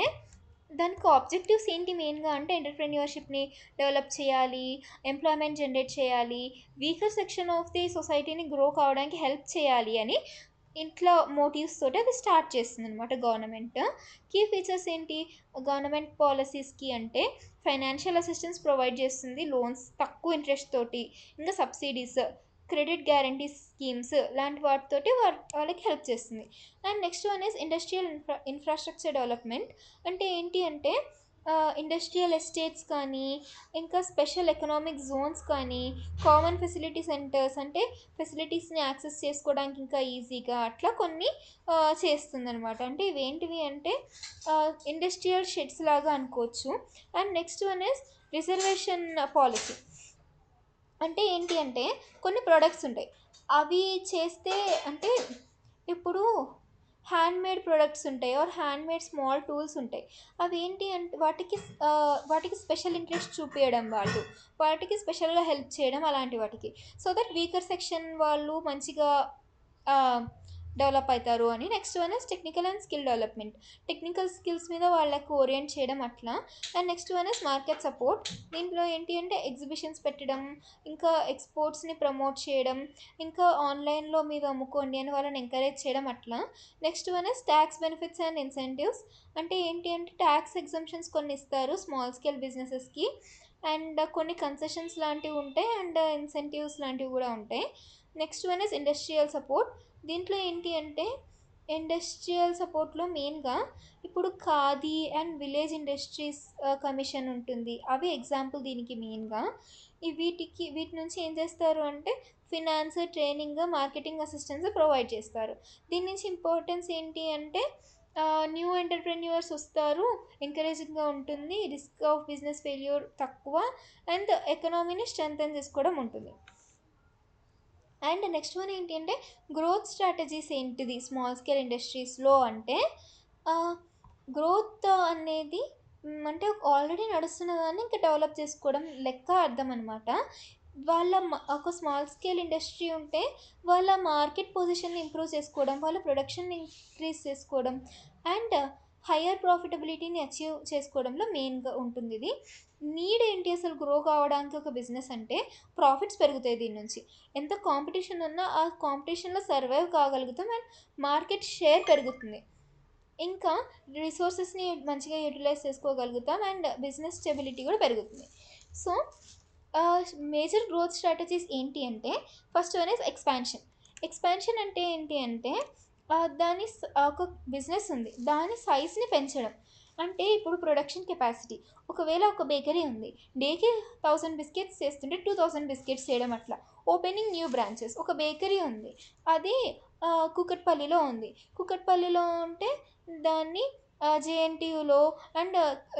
దానికి ఆబ్జెక్టివ్స్ ఏంటి మెయిన్గా అంటే, ఎంటర్ప్రెన్యూర్షిప్ని డెవలప్ చేయాలి, ఎంప్లాయ్మెంట్ జనరేట్ చేయాలి, వీకర్ సెక్షన్ ఆఫ్ ది సొసైటీని గ్రో కావడానికి హెల్ప్ చేయాలి అని ఇంట్లో మోటివ్స్ తోటి అది స్టార్ట్ చేస్తుందనమాట గవర్నమెంట్. కీ ఫీచర్స్ ఏంటి గవర్నమెంట్ పాలసీస్కి అంటే, ఫైనాన్షియల్ అసిస్టెన్స్ ప్రొవైడ్ చేస్తుంది, లోన్స్ తక్కువ ఇంట్రెస్ట్ తోటి, ఇంకా సబ్సిడీస్, క్రెడిట్ గ్యారంటీ స్కీమ్స్ లాంటి వాటితోటి వాళ్ళకి హెల్ప్ చేస్తుంది. And next one is industrial infrastructure development. అంటే ఏంటి అంటే, ఇండస్ట్రియల్ ఎస్టేట్స్ కానీ, ఇంకా స్పెషల్ ఎకనామిక్ జోన్స్ కానీ, కామన్ ఫెసిలిటీ సెంటర్స్ అంటే ఫెసిలిటీస్ని యాక్సెస్ చేసుకోవడానికి ఇంకా ఈజీగా అట్లా కొన్ని చేస్తుందనమాట. అంటే ఇవేంటివి అంటే ఇండస్ట్రియల్ షెడ్స్ లాగా అనుకోవచ్చు. And next one is reservation policy. అంటే ఏంటి అంటే, కొన్ని ప్రొడక్ట్స్ ఉంటాయి, అవి చేస్తే అంటే, ఇప్పుడు హ్యాండ్‌మేడ్ ప్రొడక్ట్స్ ఉంటాయి ఆర్ హ్యాండ్‌మేడ్ స్మాల్ టూల్స్ ఉంటాయి. అవి ఏంటి అంటే వాటికి స్పెషల్ ఇంట్రెస్ట్ చూపియడం వాళ్ళు. వాటికి స్పెషల్‌గా హెల్ప్ చేయడం అలాంటి వాటికి. సో దట్ వీకర్ సెక్షన్ వాళ్ళు మంచిగా ఆహ్, డెవలప్ అయితారు అని. Next one is technical and skill development. Technical skills మీద వాళ్ళకి ఓరియంట్ చేయడం అట్లా. And next one is market support. దీంట్లో ఏంటి అంటే ఎగ్జిబిషన్స్ పెట్టడం, ఇంకా ఎక్స్‌పోర్ట్స్‌ని ప్రమోట్ చేయడం, ఇంకా ఆన్‌లైన్‌లో మీరు అమ్ముకోండి అని వాళ్ళని ఎంకరేజ్ చేయడం అట్లా. Next one is talks benefits and incentives. అంటే ఏంటి అంటే టాక్స్ ఎగ్జంప్షన్స్ కొన్ని ఇస్తారు స్మాల్ స్కేల్ బిజినెసెస్‌కి. అండ్ కొన్ని కన్సెషన్స్ లాంటివి ఉంటాయి. అండ్ ఇన్సెంటివ్స్ లాంటివి కూడా ఉంటాయి. Next one is industrial support. దీంట్లో ఏంటి అంటే, ఇండస్ట్రియల్ సపోర్ట్‌లో మెయిన్‌గా ఇప్పుడు khadi and village industries commission ఉంటుంది. అవి ఎగ్జాంపుల్ దీనికి మెయిన్‌గా. వీటి నుంచి ఏం చేస్తారు అంటే, finance, training, marketing assistance provide చేస్తారు. దీని నుంచి ఇంపార్టెన్స్ ఏంటి అంటే, న్యూ ఎంటర్‌ప్రెన్యూర్స్ వస్తారు, ఎంకరేజింగ్‌గా ఉంటుంది, రిస్క్ ఆఫ్ బిజినెస్ ఫెయిల్యూర్ తక్కువ, అండ్ ఎకనామీని స్ట్రెంథెన్ చేసుకోవడం ఉంటుంది. అండ్ నెక్స్ట్ వన్ ఏంటి అంటే, గ్రోత్ స్ట్రాటజీస్ ఏంటిది స్మాల్ స్కేల్ ఇండస్ట్రీస్లో అంటే, గ్రోత్ అనేది అంటే ఆల్రెడీ నడుస్తున్న దాన్ని ఇంకా డెవలప్ చేసుకోవడం లెక్క అర్థం అనమాట. ఒక స్మాల్ స్కేల్ ఇండస్ట్రీ ఉంటే వాళ్ళ మార్కెట్ పొజిషన్ని ఇంప్రూవ్ చేసుకోవడం, వాళ్ళ ప్రొడక్షన్ని ఇంక్రీజ్ చేసుకోవడం, అండ్ హయ్యర్ ప్రాఫిటబిలిటీని అచీవ్ చేసుకోవడంలో మెయిన్గా ఉంటుంది ఇది. నీడ్ ఏంటి అసలు గ్రో కావడానికి ఒక బిజినెస్ అంటే, ప్రాఫిట్స్ పెరుగుతాయి దీని నుంచి. ఎంత కాంపిటీషన్ ఉన్నా ఆ కాంపిటీషన్‌లో సర్వైవ్ కాగలుగుతాం. అండ్ మార్కెట్ షేర్ పెరుగుతుంది. ఇంకా రిసోర్సెస్‌ని మంచిగా యుటిలైజ్ చేసుకోగలుగుతాం. అండ్ బిజినెస్ స్టెబిలిటీ కూడా పెరుగుతుంది. సో, మేజర్ గ్రోత్ స్ట్రాటజీస్ ఏంటి అంటే, first one is expansion. Expansion అంటే ఏంటి అంటే, ఒక బిజినెస్ ఉంది, దాని సైజ్‌ని పెంచడం. అంటే ఇప్పుడు ప్రొడక్షన్ కెపాసిటీ. ఒకవేళ ఒక బేకరీ ఉంది, డేకి 1000 బిస్కెట్స్ చేస్తుంటే 2000 బిస్కెట్స్ చేయడం అట్లా. Opening new branches. ఒక బేకరీ ఉంది, అది కూకట్పల్లిలో ఉంది. కూకట్పల్లిలో ఉంటే దాన్ని జేఎన్‌టీయూలో అండ్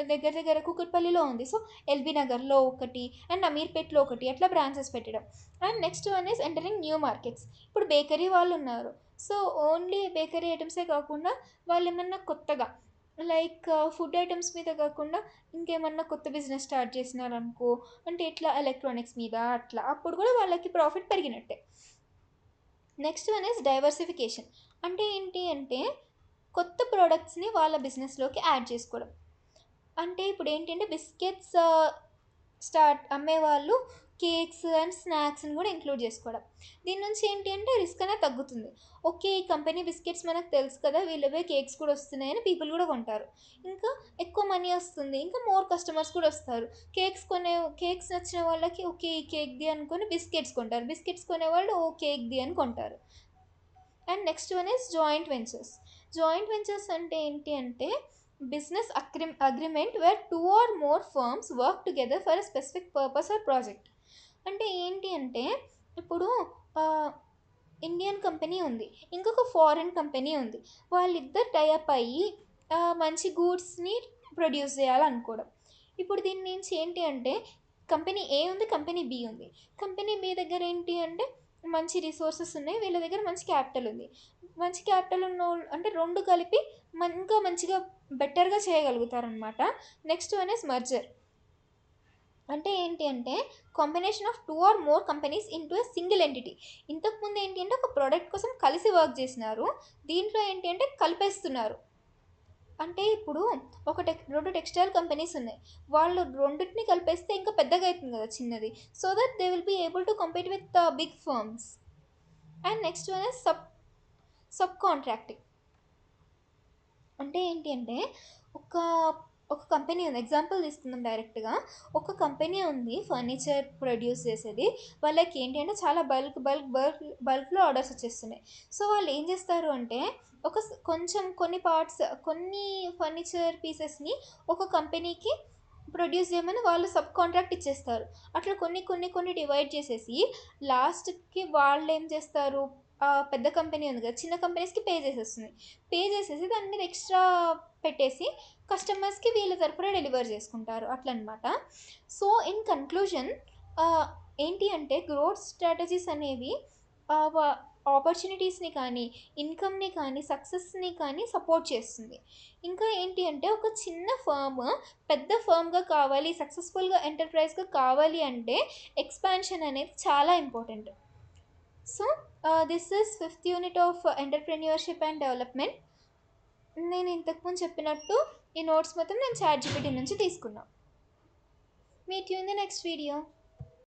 దగ్గర దగ్గర కూకట్పల్లిలో ఉంది. సో, ఎల్బీ నగర్‌లో ఒకటి అండ్ అమీర్పేట్‌లో ఒకటి అట్లా బ్రాంచెస్ పెట్టడం. And next one is entering new markets. ఇప్పుడు బేకరీ వాళ్ళు ఉన్నారు. సో, ఓన్లీ బేకరీ ఐటెమ్సే కాకుండా వాళ్ళేమన్నా కొత్తగా లైక్ ఫుడ్ ఐటెమ్స్ మీద కాకుండా ఇంకేమన్నా కొత్త బిజినెస్ స్టార్ట్ చేసినారనుకో, అంటే ఇట్లా ఎలక్ట్రానిక్స్ మీద అట్లా, అప్పుడు కూడా వాళ్ళకి ప్రాఫిట్ పెరిగినట్టే. Next one is diversification. అంటే ఏంటి అంటే, కొత్త ప్రోడక్ట్స్‌ని వాళ్ళ బిజినెస్‌లోకి యాడ్ చేసుకోవడం. అంటే ఇప్పుడు ఏంటంటే బిస్కెట్స్ అమ్మేవాళ్ళు కేక్స్ అండ్ స్నాక్స్‌ని కూడా ఇంక్లూడ్ చేసుకోవడం. దీని నుంచి ఏంటి అంటే రిస్క్ అనేది తగ్గుతుంది. ఓకే, ఈ కంపెనీ బిస్కెట్స్ మనకు తెలుసు కదా, వీళ్ళవే కేక్స్ కూడా వస్తున్నాయని పీపుల్ కూడా కొంటారు. ఇంకా ఎక్కువ మనీ వస్తుంది. ఇంకా మోర్ కస్టమర్స్ కూడా వస్తారు. కేక్స్ నచ్చిన వాళ్ళకి ఓకే ఈ కేక్‌ది అనుకొని బిస్కెట్స్ కొంటారు. బిస్కెట్స్ కొనేవాళ్ళు ఓ కేక్‌ది అని కొంటారు. And next one is joint ventures. Joint ventures అంటే ఏంటి అంటే, business agreement where 2 or more firms work together for a specific purpose or project. అంటే ఏంటి అంటే, ఇప్పుడు ఇండియన్ కంపెనీ ఉంది. ఇంకొక ఫారెన్ కంపెనీ ఉంది. వాళ్ళిద్దరు టై అప్ అయ్యి మంచి గూడ్స్‌ని ప్రొడ్యూస్ జేయాలనుకోవడం. ఇప్పుడు దీని నుంచి ఏంటి అంటే కంపెనీ ఏ ఉంది, కంపెనీ బి ఉంది. కంపెనీ బి దగ్గర ఏంటి అంటే మంచి రిసోర్సెస్ ఉన్నాయి. వీళ్ళ దగ్గర మంచి క్యాపిటల్ ఉంది. మంచి క్యాపిటల్ ఉన్నోళ్ళు అంటే 2 కలిపి ఇంకా మంచిగా బెటర్‌గా చేయగలుగుతారనమాట. Next one is merger. అంటే ఏంటి అంటే combination of 2 or more companies into a single entity. ఇంతకుముందు ఏంటి అంటే ఒక ప్రొడక్ట్ కోసం కలిసి వర్క్ చేసినారు. దీంట్లో ఏంటి అంటే కలిపేస్తున్నారు. అంటే ఇప్పుడు 2 టెక్స్టైల్ కంపెనీస్ ఉన్నాయి. వాళ్ళు రెండిటిని కలిపేస్తే ఇంకా పెద్దగా అయితుంది కదా చిన్నది. So that they will be able to compete with big firms. And next one is subcontracting. అంటే ఏంటి అంటే ఒక ఒక కంపెనీ ఉంది. ఎగ్జాంపుల్ తీసుకుందాం డైరెక్ట్‌గా. ఒక కంపెనీ ఉంది ఫర్నిచర్ ప్రొడ్యూస్ చేసేది. వాళ్ళకి ఏంటి అంటే చాలా బల్క్‌లో ఆర్డర్స్ వచ్చేస్తున్నాయి. సో వాళ్ళు ఏం చేస్తారు అంటే కొంచెం కొన్ని పార్ట్స్ కొన్ని ఫర్నిచర్ పీసెస్‌ని ఒక కంపెనీకి ప్రొడ్యూస్ చేయమని వాళ్ళు సబ్ కాంట్రాక్ట్ ఇచ్చేస్తారు. అట్లా కొన్ని డివైడ్ చేసేసి లాస్ట్‌కి వాళ్ళేం చేస్తారు, పెద్ద కంపెనీ ఉంది కదా! చిన్న కంపెనీస్‌కి పే చేసేస్తుంది. పే చేసేసి దాని మీద ఎక్స్‌ట్రా పెట్టేసి కస్టమర్స్‌కి వీళ్ళ తరపున డెలివర్ చేసుకుంటారు అట్లనమాట. సో, ఇన్ కన్క్లూజన్ ఆహ్, ఏంటి అంటే గ్రోత్ స్ట్రాటజీస్ అనేవి ఆహ్, వ ఆపర్చునిటీస్‌ని కానీ, ఇన్‌కమ్‌ని కానీ, సక్సెస్‌ని కానీ సపోర్ట్ చేస్తుంది. ఇంకా ఏంటి అంటే ఒక చిన్న ఫర్మ్ పెద్ద ఫర్మ్‌గా కావాలి, సక్సెస్‌ఫుల్‌గా ఎంటర్‌ప్రైజ్‌గా కావాలి అంటే ఎక్స్‌పాన్షన్ అనేది చాలా important. So, this is fifth unit of entrepreneurship and development. నేను ఇంతకుముందు చెప్పినట్టు ఈ నోట్స్ మొత్తం నేను చాట్‌జీపీటీ నుంచి తీసుకున్నా. Meet you in the next video.